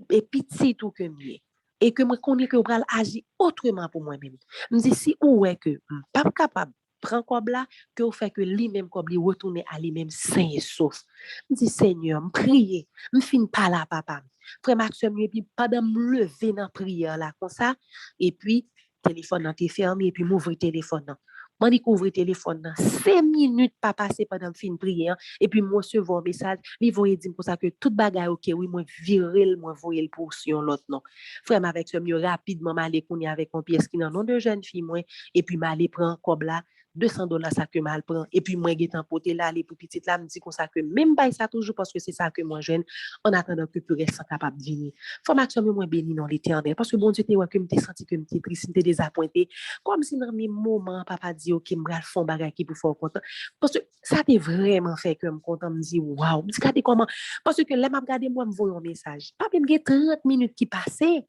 et petit tout que mieux et que moi connais que ou pral agir autrement pour moi même me dit si ou est que pas capable prend comme là, que vous fait que lui-même comme lui retourne à lui-même sain et sauf. Je dis, Seigneur, je prie, je finis pas là, papa. Frère Maxime, et puis pendant me lever dans la prière là, comme ça, et puis, téléphone nan te fermé, et puis m'ouvre téléphone nan. M'en découvre téléphone nan. 5 minutes pas passé pendant me fin prière, et puis moi recevoir un message, li voye dire pour ça que tout bagay ok, oui, moi viril, moi voye pour sur l'autre non. Frère avec ce mieux rapidement m'aller connait avec une pièce qui nan nom de jeune fille moi, et puis m'aller prendre comme là $200 ça que mal prend, et puis moi get emporté là, les pour petite là, me dit comme ça que même pas ça toujours parce que c'est ça que moi jeune, en attendant que plus reste capable de venir. Formation moi béni dans l'éternel, parce que bon Dieu te ouais que me senti que me triste, me désappointé, comme si dans mes moments papa dit OK me bral fond bagay qui pour faire content, parce que ça t'est vraiment fait que me content, me dit waouh, me dit comment, parce que là m'a regardé moi me voyait un message, pas même 30 minutes qui passaient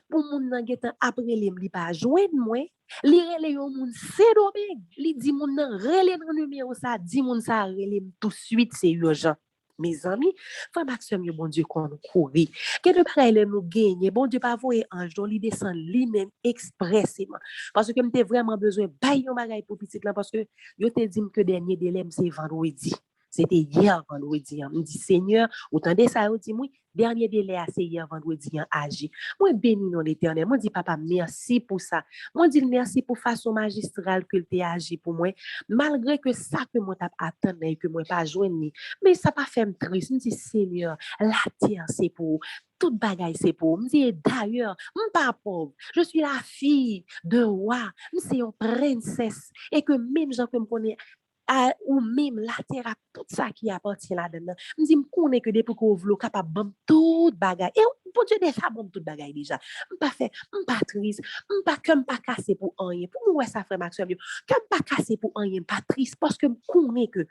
pour moun nan getan après li pas joindre moi, li rele yon moun c'est dommage, li di moun nan rele nan numéro ça, di moun ça rele tout de suite c'est urgent. Mes amis, frère Maxime, bon Dieu qu'on courir. Quel bagay le nous gagner, bon Dieu pas voyer ange dont li descend lui-même expressément parce que m'était vraiment besoin bay yon bagay pour petit là parce que yo te dit que dernier délai c'est vendredi. C'était hier vendredi. Je me dis, Seigneur, autant de ça, je dis, moi, dernier délai, c'est hier vendredi, agi. Moi, béni non l'éternel. Moi, dis, papa, merci pour ça. Moi, dis, merci pour façon magistrale que tu as agi pour moi. Malgré que ça que moi, t'as attendu et que moi, pas joindre, mais ça pas fait me triste. Je me dis, Seigneur, la terre, c'est pour toute bagaille, c'est pour. Je me dis, d'ailleurs, je ne suis pas pauvre. Je suis la fille de roi. Je suis une princesse. Et que même gens que me connaissent, ou même la terre à tout ça qui appartient là-dedans. Je me dis, je connais que depuis que vous êtes capable de tout bagaille. Et pour Dieu, déjà, bon, tout bagaille déjà. Je pas fait, je pas triste, je pas comme pas cassé pour rien. Pour moi, ça fait Maxime, comme pas cassé pour rien, pas triste, parce que je connais que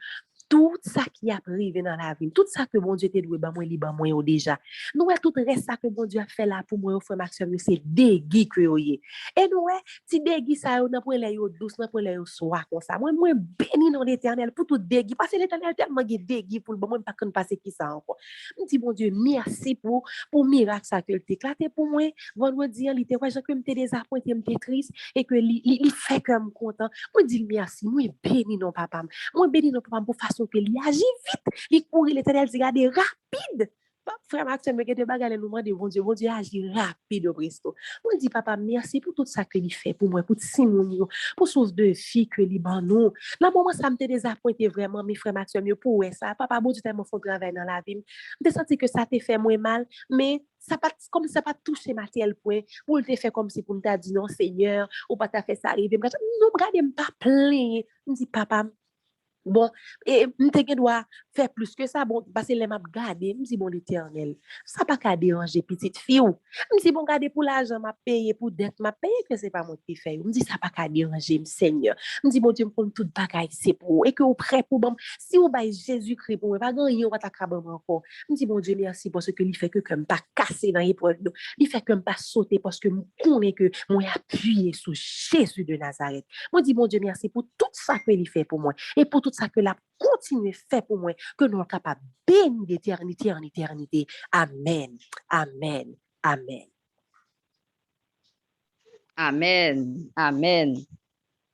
tout ça qui a privé dans la vie, tout ça que bon Dieu te doué, ben moi, libre moi déjà. Nous, tout reste ça que bon Dieu a fait là pour moi, frère Maxime, c'est dégui que yo yé. Et nous, si dégui ça, on a pour les yo douce, on a pour les yo soir comme ça. Moi, béni dans l'éternel pour tout dégui, parce que l'éternel tellement dégui pour le bon, moi, pas qu'on passe qui ça encore. Je dis, bon Dieu, merci pour miracle ça que tu éclaté pour moi. Vendredi, il était, ouais, je me t'ai désappointé, me t'ai triste, et que il fait que me content. Moi, dis merci, moi, béni non, papa. Moi, béni non, papa, pour façon que il agit vite, il courir l'éternel, il regarde rapide. Frère Maxime, mais que te bagarre nous demande bon Dieu agit rapide au presto. Moi dis papa merci pour tout ça que il fait pour moi, pour Simon, pour source de fille que il ban nous. Là moment ça me désappointé vraiment mes frères Maxime pour ça. Papa bon Dieu tellement font travail dans la vie. Me senti que ça te fait moins mal, mais ça pas comme ça pas touché ma tel point pour te faire comme si pour me dire non Seigneur ou pas t'a fait ça arriver. Non regardez pas plein. Me dit papa bon, et m'te doit faire plus que ça, bon, parce que les m'a gardé, me dit bon l'éternel, ça pas qu'à déranger petite fille ou, me dit bon garder pour l'argent m'a payé, pour dette m'a payé, que c'est pas moi qui fait, me dit ça pas qu'à déranger, Seigneur, me dit bon Dieu, me prend toute bagaille, c'est pour, et que vous prêt pour bon, si vous baille Jésus-Christ pour, pas gagner, on va t'accaber encore, me dit bon Dieu, merci parce que il fait que comme pas casser dans l'épreuve, il fait comme pas sauter parce que me connaît que moi appuyé sur Jésus de Nazareth, moi dit bon Dieu, merci pour tout ça que il fait pour moi, et pour tout ça que la continue fait pour moi, que nous sommes capables de bénir d'éternité en éternité. Amen. Amen. Amen. Amen. Amen.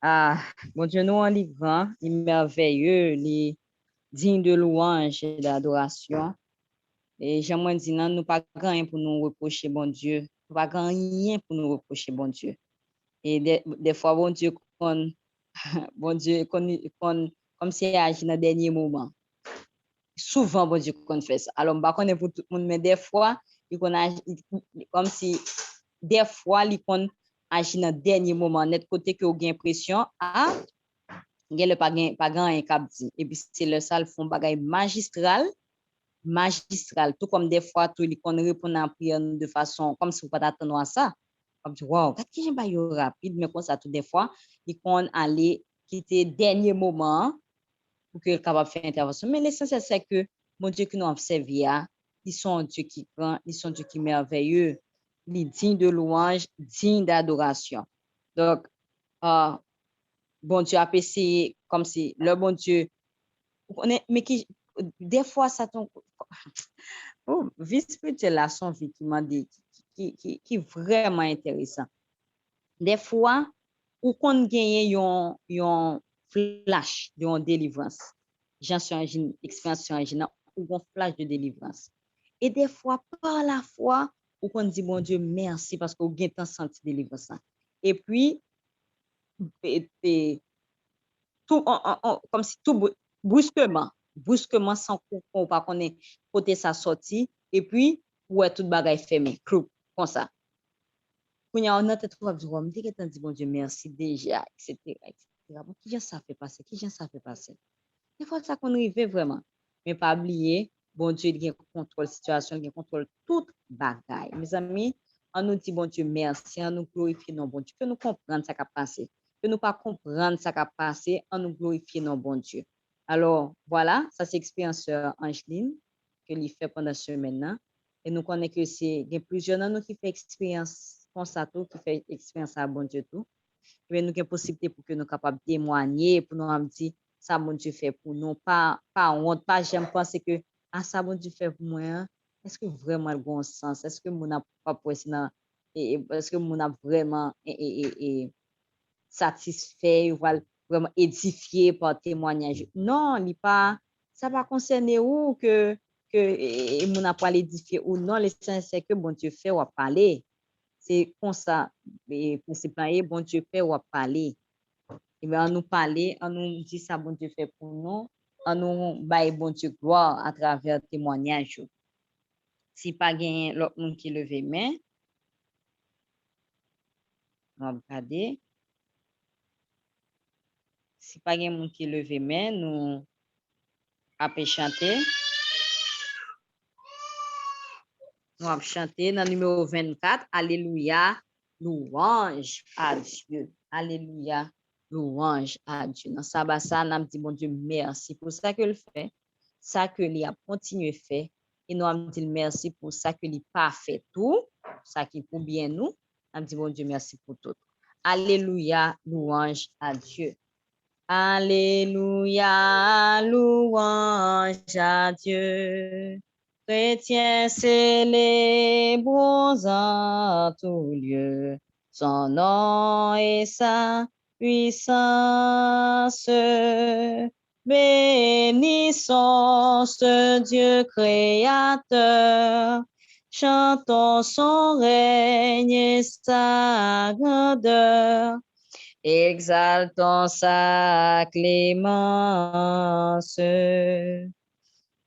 Ah, mon Dieu, nous en livrant, il est merveilleux, il est digne de louange et d'adoration. Et j'aimerais dire, non, nous pas rien pour nous reprocher, bon Dieu. Nous pas rien pour nous reprocher, bon Dieu. Et des fois, bon Dieu, bon Dieu, comme si il agit dans le dernier moment. Souvent, bon Dieu, qu'on fait ça. Alors, je ne pour tout le monde, mais des fois, comme si, des fois, il agit dans le dernier moment, net côté que vous avez l'impression, il n'y a pas un cap dit. Et puis, c'est le seul fond bagay magistral, tout comme des fois, tout, il répond en prière de façon, comme si vous ne pas attendre à ça. Comme tu wow, quand j'aime pas rapide, mais comme ça, tout des fois, il aller quitter dernier moment pour qu'il soit capable de faire intervention. Mais l'essentiel, c'est que mon Dieu qui nous a servi, ils sont un Dieu qui grand, ils sont un Dieu qui est merveilleux, il est digne de louange, digne d'adoration. Donc, bon Dieu a essayé comme si le bon Dieu, mais qui, des fois, ça tombe. Oh, vie spirituelle, là, son vie qui m'a dit, qui est vraiment intéressant. Des fois, ou qu'on gagne flash de délivrance. J'en suis une expérience sur un ou un flash de délivrance. Et des fois, par la foi, ou qu'on dit, bon Dieu, merci parce que vous avez senti délivrance. Et puis, tout, comme si tout brusquement, sans qu'on pas connaît côté sa sortie, et puis, ouais, tout bagaille fermé, clou, comme ça. Quand on a tête trop on me dit que dit bon Dieu merci déjà, etc. Bon, qui ça fait passer, qui ça fait passer. Des fois, ça qu'on arrive vraiment, mais pas oublier, bon Dieu, il contrôle la situation, il contrôle toute bagaille. Mes amis, on nous dit bon Dieu merci, on nous glorifie non bon Dieu, que nous comprendre ça qui a passé, que nous pas comprendre ça qui a passé, on nous glorifie non bon Dieu. Alors, voilà, ça c'est l'expérience Angeline que lui fait pendant ce semaine. Et nous connaissons que c'est, il y a plusieurs de nous qui fait expérience comme ça, tout, qui fait expérience à bon Dieu tout. Et nous avons possibilité pour que nous capables de témoigner, pour nous dire ça bon Dieu fait pour nous, pas honte, pas j'aime penser que ah ça bon Dieu fait pour moi, hein? Est-ce que vraiment le bon sens, est-ce que mon a pas est-ce que mon a vraiment satisfait ou vraiment édifié par témoignage. Non, il pas ça va concerner où que mon a pas l'édifier ou non, l'essentiel c'est que bon Dieu fait ou parler. C'est comme ça, principalement, bon Dieu fait ou parler. Et bien, on nous parler, on nous dit ça, bon Dieu fait pour nous, on nous baille bon Dieu gloire à travers le témoignage. Si pas gain l'autre monde qui lève main, on va regarder. Si pas gain monde qui lève main, nous allons chanter. Nous allons chanter dans le numéro 24. Alléluia, louange à Dieu. Alléluia, louange à Dieu. Dans ça, ça, nous dit bon Dieu, merci pour ça que le fait, ça que lui a continué faire. Et nous avons dit merci pour ça que lui pas fait tout, ça qui pour bien nous. Nous dit bon Dieu, merci pour tout. Alléluia, louange à Dieu. Alléluia, louange à Dieu. Chrétiens célébrons en tout lieu son nom et sa puissance. Bénissons ce Dieu créateur, chantons son règne et sa grandeur, exaltons sa clémence.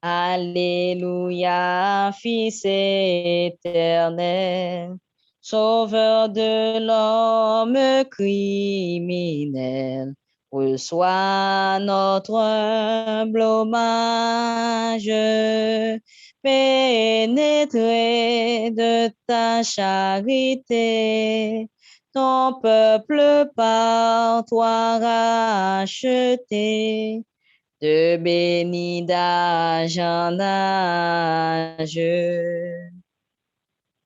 Alléluia, Fils éternel, Sauveur de l'homme criminel, reçois notre humble hommage, pénétré de ta charité, ton peuple par toi racheté, te bénis d'âge en âge.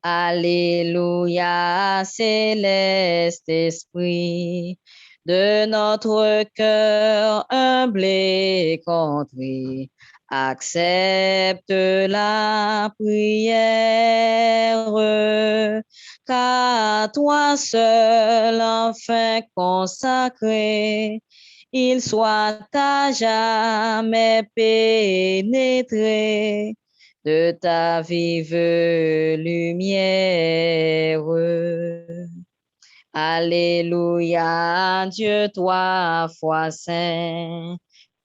Alléluia, céleste esprit, de notre cœur humble et contré, accepte la prière, car toi seul enfin consacré, il soit à jamais pénétré de ta vive lumière. Alléluia, Dieu, toi, foi saint,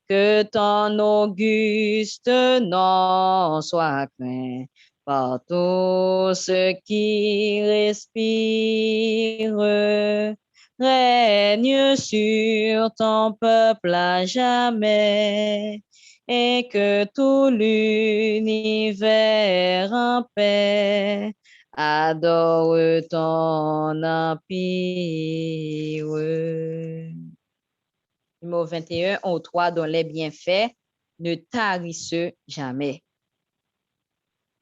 que ton auguste nom soit craint par tous ceux qui respirent. Règne sur ton peuple à jamais, et que tout l'univers en paix adore ton empire. Numéro 21, au 3, dont les bienfaits ne tarissent jamais.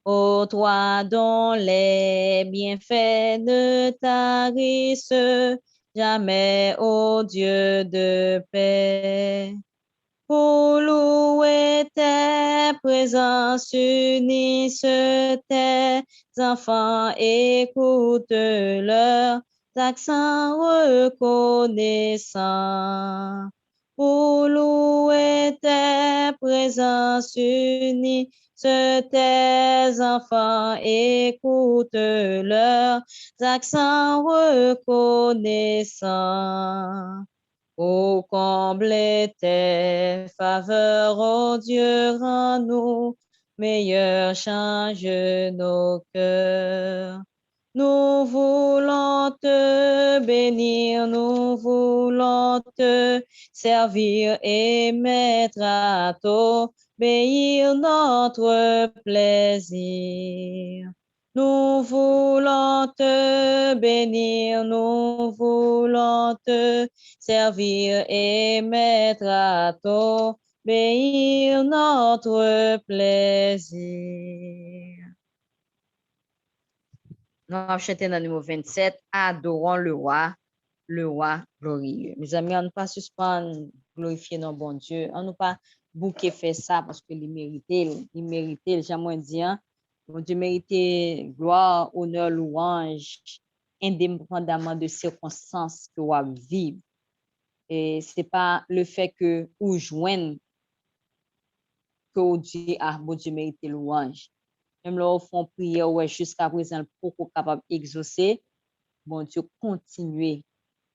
Ô toi dont les bienfaits ne tarissent jamais, ô Dieu de paix. Pour louer tes présences, unissent tes enfants, écoute leurs accents reconnaissants. pour louer tes présences unies. Tes enfants écoutent leurs accents reconnaissants. Ô comble tes faveurs, ô Dieu, rends-nous meilleurs, change nos cœurs. Nous voulons te bénir, nous voulons te servir et mettre à t'obéir notre plaisir. Nous voulons te bénir, nous voulons te servir et mettre à t'obéir notre plaisir. Nous allons chanter dans le numéro 27, adorons le roi glorieux. Mes amis, on ne pas suspendre, glorifier notre bon Dieu. On ne pas bouquer faire ça parce que il mérite, j'aimerais dire, mon Dieu mérite gloire, honneur, louange, indépendamment de circonstances que vous vivez. Et c'est pas le fait que vous joignez que vous dites, ah, mon Dieu mérite louange. Même là, au fond, prière, ouais, jusqu'à présent, pour capable d'exaucer, bon Dieu, continuez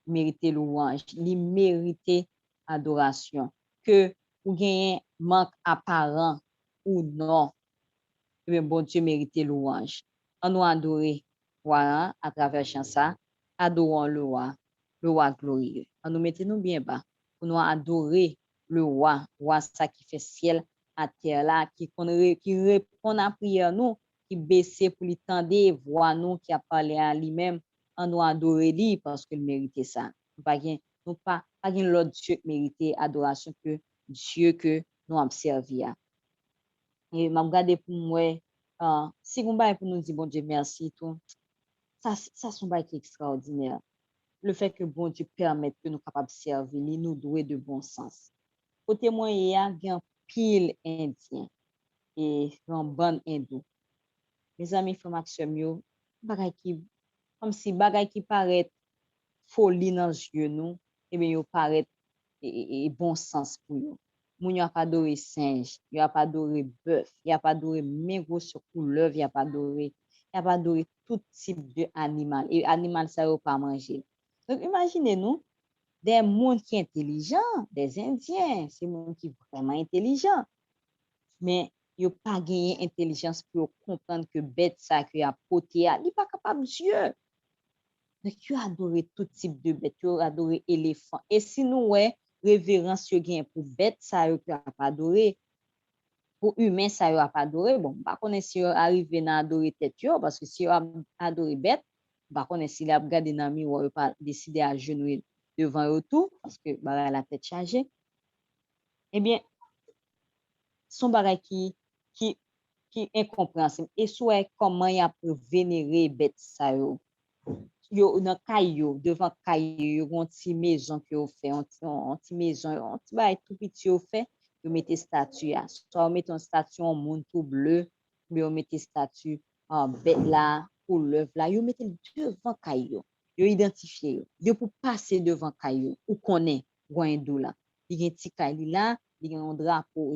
mériter louange, il mérite adoration. Que vous gagnez manque apparent ou non, eh bien, bon Dieu mérite louange. On nous adorer, voilà, à travers chansa, adorons le roi glorieux. On nous mettez-nous bien bas, pour nous adorer le roi ça qui fait ciel à terre là, qui répond à prière nous, qui baisse pour lui tendre, voix nous, qui a parlé à lui-même, on nous adorer lui parce qu'il méritait ça. Nous pas l'autre Dieu qui mérite adoration que Dieu que nous avons servi. Et m'a regardé pour moi, si vous m'avez pour nous dire bon Dieu merci tout, ça c'est un bail qui est extraordinaire. Le fait que bon Dieu permette que nous capables de servir, nous doués de bon sens. Au témoin, il y a un pile indien et un bon hindou. Mes amis, frères Maxime, bagay qui, comme si bagay qui paraît folie dans les yeux nous, et bien, il paraît bon sens pour nous. Moun yo a pas adoré singe, yo a pas adoré bœuf, yo a pas adoré mégot sur couleuvre, yo a pas adoré tout type de animal. Et animal ça yo pas manger. Donc imaginez-nous des mondes qui intelligents, des Indiens, c'est monde qui vraiment intelligent, mais yo pas gagné intelligence pour comprendre que bête ça que a poté, il pas capable Dieu. Donc yo adoré tout type de bête, yo adoré éléphant. Et si nous ouais révérence yo gen pour bête ça yo pas adoré, pour humain ça yo pas adoré, bon pas connait si yo arrivé dans adorer tête yo parce que si yo adoré bête, pas connait si la regarder dans miroir yo pas décider à genouiller devant eux tout parce que bah la tête chargée. Eh bien son bagay qui incompréhensible et soit comment y a pour vénérer bête ça yo dans caillou devant caillou une petite maison que vous fait une petite maison un petit bail tout petit vous fait vous mettez statue soit vous mettez une statue en monde tout bleu mais vous mettez statue en bête là couleuvre là vous mettez devant caillou vous identifiez vous pour passer devant caillou ou connaît Gwendou là il y a un petit caillou là il y a un drapeau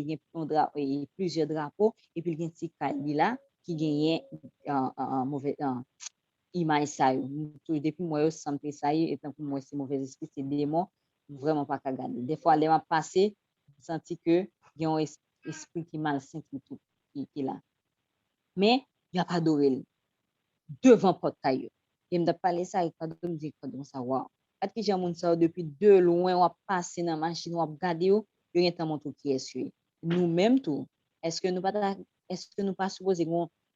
plusieurs drapeaux et puis il y a un petit caillou là qui gagne un mauvais image ça depuis moi je sens ça étant pour moi c'est mauvais esprit c'est démon vraiment pas qu'à garder des fois les m'a passé senti que il y a un esprit qui malsain qui là mais il a pas adoré devant porte caillou il me parler ça il pas me dire comme ça waouh parce que j'ai mon ça depuis de loin on passer dans machine on regarder yo il y a un montre qui est nous même tout est-ce que nous pas supposé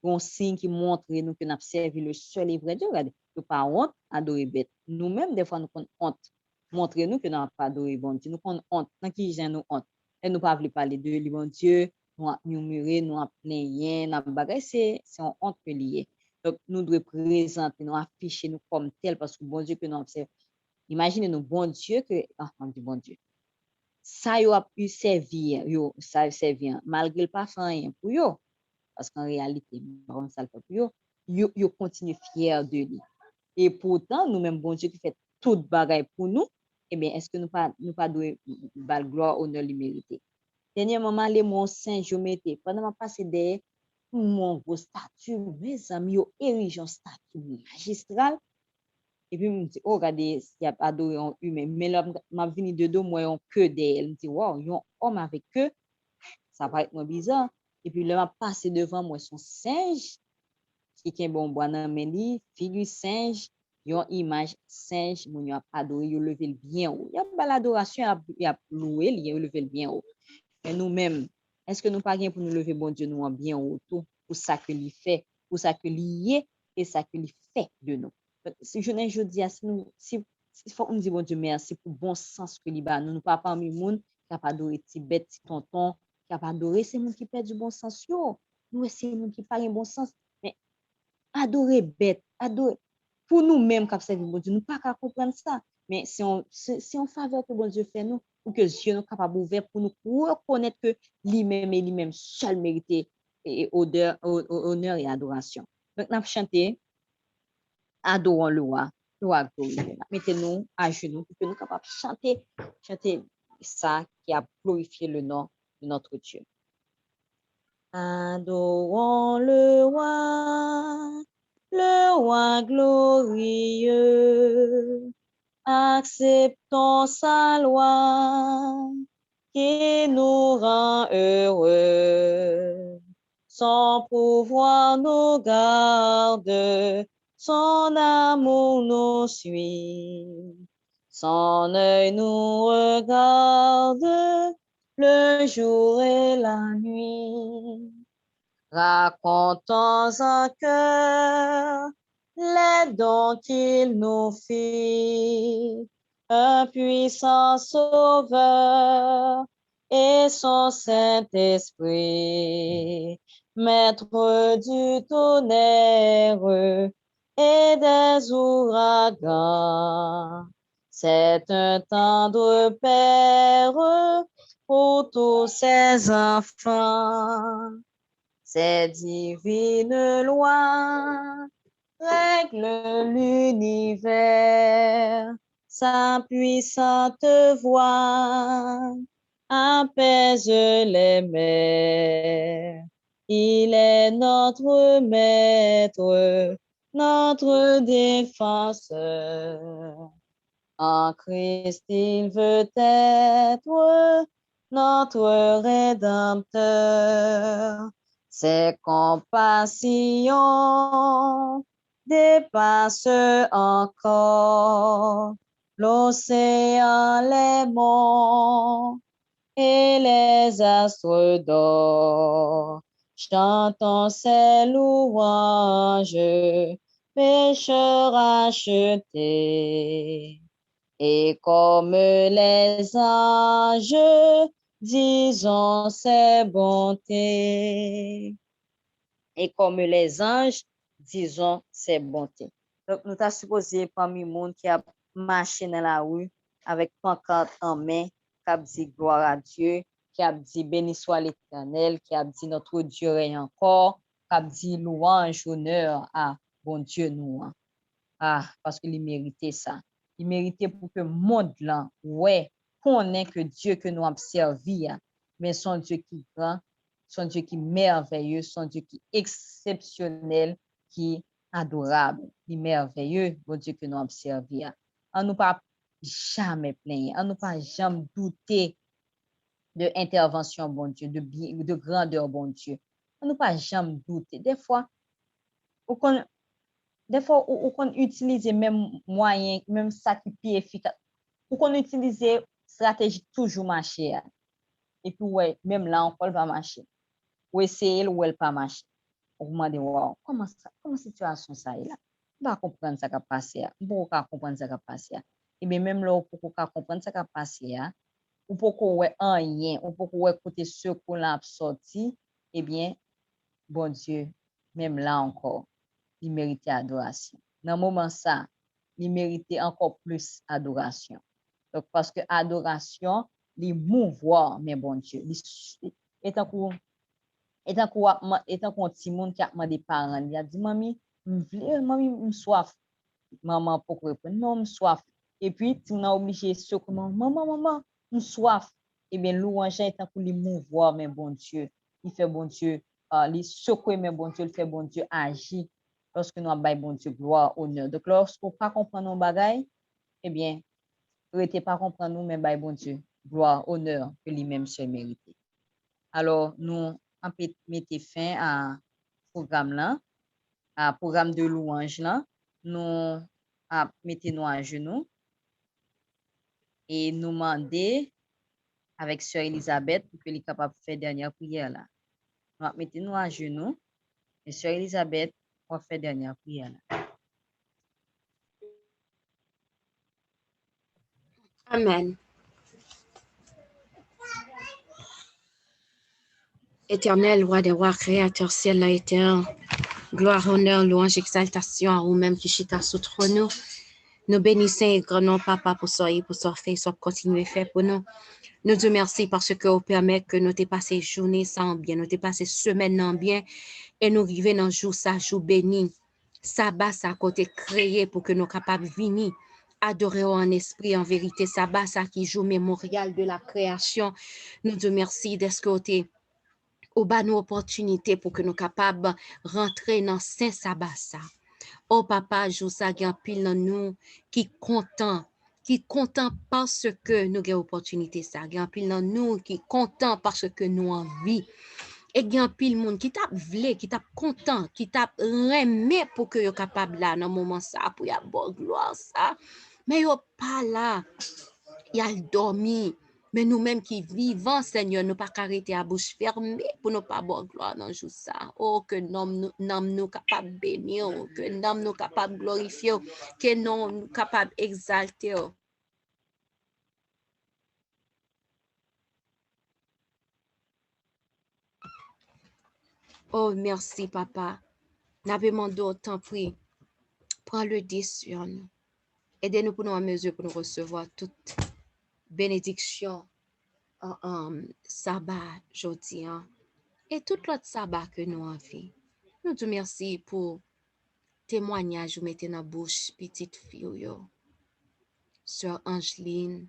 un signe qui montre nous que nous avons servi le seul et vrai Dieu. Regardez, nous pas honte adorer bête. Nous-mêmes, des fois, nous avons honte. Montrer nous que nous n'avons pas adoré bon Dieu. Nous avons honte. Dans qui j'ai nous honte. Et nous pas voulu parler de lui, bon Dieu. Nous avons murmuré, nous avons plaigné, nous avons bagay. C'est une honte que lié. Donc, nous devons présenter, nous afficher nous comme tel parce que bon Dieu que nous avons. Imaginez nous, bon Dieu que, on dit bon Dieu. Ça, yo a pu servir, ça servir, malgré le pas rien pour yo. Parce qu'en réalité, bon, ça le fait pour yo continue fier de lui. Et pourtant, nous-mêmes, bon Dieu qui fait toute bagaille pour nous, eh bien, est-ce que nous pas doit gloire, honneur, li mérité? Dernièrement, les mon saint, je mettais, pendant ma passe derrière, mon gros statut, mes amis, yo érigé un statut magistral. Et puis, me dit, oh, regardez, il y a adoré un humain. Mais là, m'a venu de dos, moi, un queue d'elle. Me dit, wow, un homme avec queue, ça paraît moins bizarre. Et puis, là, m'a passé devant moi son singe, qui est bon, bois dans mes livres, figure singe, yon image singe, mon yon a adoré, yon levé le bien haut. Il y a pas l'adoration, il y a loué, il y a levé le bien haut. Et nous-mêmes, est-ce que nous pas bien pour nous lever, bon Dieu, nous en bien haut, tout, pour ça que lui fait, pour ça que lui est, et ça que lui fait de nous. Si je dis à si faut nous dire, bon Dieu, merci pour bon sens que lui bat, nous pas parmi moun, qui a pas adoré petit bête, petit tonton, qui a pas adoré, c'est moun qui perd du bon sens, yo. Nous, c'est moun qui parle bon sens, mais adorer bête, adorer, pour nous-mêmes, qui observons, bon Dieu, nous pas qu'à comprendre ça, mais c'est en faveur que bon Dieu fait nous, pour que Dieu nous capable ouvert pour nous reconnaître que lui-même seul mérité et honneur et adoration. Donc, nous avons chanté, adorons le roi glorieux. Mettez-nous à genoux pour que nous capables chanter ça qui a glorifié le nom de notre Dieu. Adorons le roi glorieux. Acceptons sa loi qui nous rend heureux. Son pouvoir nous garde, son amour nous suit. Son œil nous regarde le jour et la nuit. Racontons en cœur les dons qu'il nous fit, un puissant sauveur et son Saint-Esprit, maître du tonnerre et des ouragans. C'est un tendre Père pour tous ses enfants. Ses divines lois règlent l'univers, sa puissante voix apaise les mers. Il est notre maître, notre défenseur. En Christ, il veut être notre Rédempteur. Ses compassions dépassent encore l'océan, les monts et les astres d'or. Chantons ses louanges, pécheurs rachetés. Et comme les anges, disons ses bontés. Et comme les anges, disons ses bontés. Donc, nous t'as supposé parmi le monde qui a marché dans la rue avec pancarte en main, qui a dit gloire à Dieu, qui a dit béni soit l'Éternel, qui a dit notre Dieu règne encore, qui a dit louange, honneur à bon Dieu nous. Ah, parce qu'il méritait ça. Il méritait pour que le monde là, ouais, connaît que Dieu que nous avons servi, mais son Dieu qui est grand, son Dieu qui est merveilleux, son Dieu qui est exceptionnel, qui est adorable, qui est merveilleux, bon Dieu que nous avons servi. On ne pas jamais plaindre, on ne pas jamais douter de intervention, bon Dieu, de grandeur, bon Dieu. On ne pas jamais douter. Des fois, on utilise même moyen, même ça qui est plus efficace. On utilise stratégie toujours marcher. Et puis, ouais, même là, on ne va marcher. Ou essayer ou elle pas marcher. On demande, wow, comment situation ça est là? On va comprendre ça qui a passé. On va comprendre ça qui a passé. Et bien, même là, on peut comprendre ça qui a passé. On peut ouais rien, on peut ouais côté ce qu'on a sorti. Eh bien, bon Dieu, même là encore, il méritait adoration. Dans le moment ça, il méritait encore plus adoration. Donc, parce que adoration, il mouvoir, mais bon Dieu. Étant qu'on petit monde qui a demandé parents, il a dit, maman, me soif. Maman, pourquoi répondre? Non, me soif. et puis, tu m'as obligé sur comment, maman, nous soif. Eh bien, louange est pour lui mouvoir, mais bon Dieu. Il fait bon Dieu, il secouer, mais bon Dieu, il fait bon Dieu agir lorsque nous avons bon Dieu gloire, honneur. Donc, lorsqu'on ne pas comprendre nos bagailles, eh bien, vous n'êtes pas comprendre nous, mais bon Dieu, gloire, honneur, que lui-même se mérite. Alors, nous, on peut mettre fin à programme là, à programme de louange là. Nous, mettez-nous à genoux et nous demander avec Sœur Elisabeth pour qu'elle soit capable de faire dernière prière là. Nous mettez-nous à genoux et Sœur Elisabeth va faire dernière prière là. Amen. Éternel, roi des rois, créateur ciel et terre, gloire, honneur, louange, exaltation à vous-même qui chita sous trône. Nous bénissons et grandons, Papa, pour ça et pour ça fait, ça continuer à faire pour nous. Nous te merci parce que vous permet que nous t'ai passé journée sans bien, nous t'ai passé semaine en bien, et nous arrivons dans jour ça, jour béni. Sabbat, ça côté créé pour que nous capables de venir adorer en esprit, en vérité. Sabbat, ça qui joue mémorial de la création. Nous te merci d'être côté. Au bas nous opportunité pour que nous capables rentrer dans saint sabbat ça. Oh papa, jou ça gen pile dans nous qui content parce que nous avons opportunité ça. Gen pile dans nous qui content parce que nous en vie. Et gen pile monde qui t'a vle, qui t'a content, qui t'a remé pour que yo capable là dans moment ça pour y avoir gloire ça. Mais yo pas là. Y a dormi. Mais nous-mêmes qui vivons, Seigneur, nous pas arrêter à bouche fermée pour ne pas boire gloire dans jour ça. Oh, que nom nous capable bénir, que nom nous capable glorifier, que nom nous capable exalter. Oh, merci, papa. N'a demandé autant pris. Prends le dé sur nous. Aidez-nous pour nous en mesure pour nous recevoir toute bénédiction sabbat, jeudi, et tout l'autre sabbat que nous avons. Nous te merci pour témoignage vous mettez dans la bouche petite fille yo. Sœur Angeline,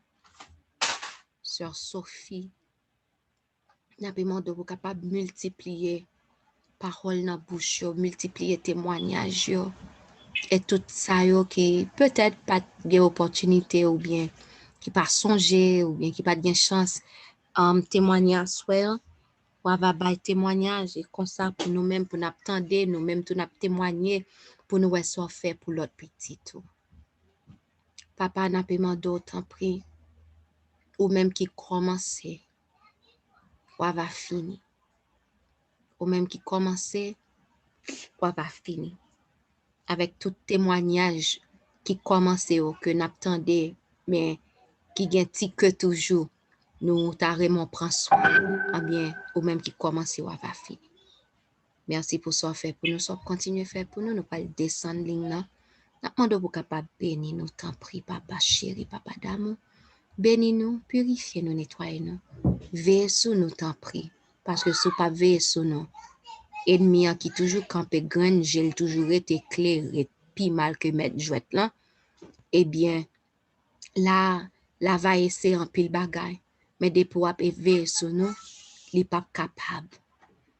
Sœur Sophie. Nous demandé vous capable de multiplier parole dans la bouche yo, multiplier témoignage yo. Et tout ça yo qui peut-être pas de opportunité ou bien qui pas songer ou bien qui pas de chance témoignage soit ou va bailler témoignage et comme ça pour nous-mêmes pour nous attendre nous-mêmes tout nous témoigner pour nous soit fait pour l'autre petit tout. Papa n'a pas demandé autant prix ou même qui commence ou va finir. Ou même qui commence ou va finir. Avec tout témoignage qui commence ou que n'attendait mais qui gagne que toujours nous carrément prend soin bien ou même qui commence ou va finir. Merci pour ça fait pour nous, ça continuer faire pour nous, nous pas descendre ligne là. Nous demandons pour capable bénir nous, t'en prie papa chéri, papa d'amour. Bénis nous, purifiez nous, nettoyez nous. Veillez sur nous, t'en prie, parce que si pas veiller sur nous, ennemi qui toujours campé graine, j'ai toujours été éclairé, plus mal que mettre jouette là, eh bien, là va essayer en pile bagaille, mais des pour veiller sur nous, il n'est pas capable.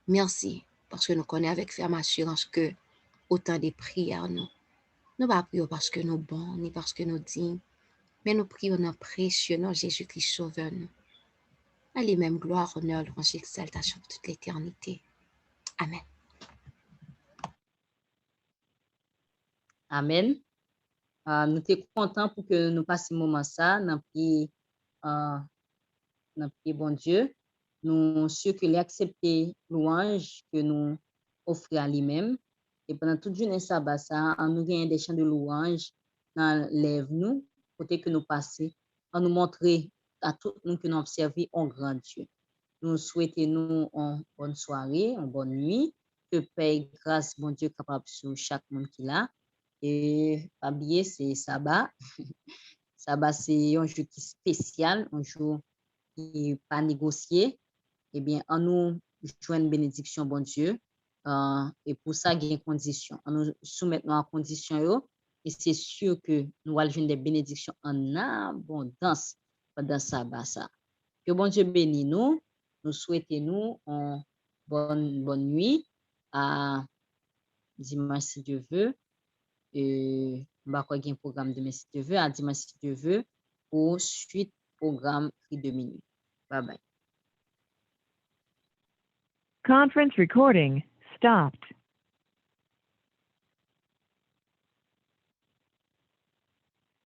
Merci, parce que nous connaissons avec ferme assurance que autant de prières nous. Nous pas prions parce que nous bons, ni parce que nous dignes, mais nous prions dans précieux nom Jésus-Christ sauveur nous. À lui-même gloire, honneur, louange, exaltation pour toute l'éternité. Amen. Amen. Nous sommes contents pour que nous passions ce moment ça, nous prions bon Dieu. Nous sommes que l'accepter louange que nous offrons à lui-même. Et pendant toute journée sabbat ça, nous gagnons des chants de louange dans lèvres nous, côté que nous passons, à nous montrer à tout le monde que nous observons un grand Dieu. Nous souhaitons nous une bonne soirée, une bonne nuit, que paix, grâce, bon Dieu capable sur chaque monde qui l'a. Et pas oublier, c'est sabbat. Sabbat, c'est un jour qui est spécial, un jour qui n'est pas négocié. Eh bien, en nous jouons une bénédiction, bon Dieu. Et pour ça, il y a une condition. En nous soumettons en condition, et c'est sûr que nous allons jouer des bénédictions en abondance pendant ça. Que bon Dieu bénisse nous. Nous souhaitons nous une bonne nuit à dimanche si Dieu veut. On va avoir un programme demain si Dieu veut, à dimanche si Dieu veut, pour suite programme Cri de minuit. Bye bye. Conference recording stopped.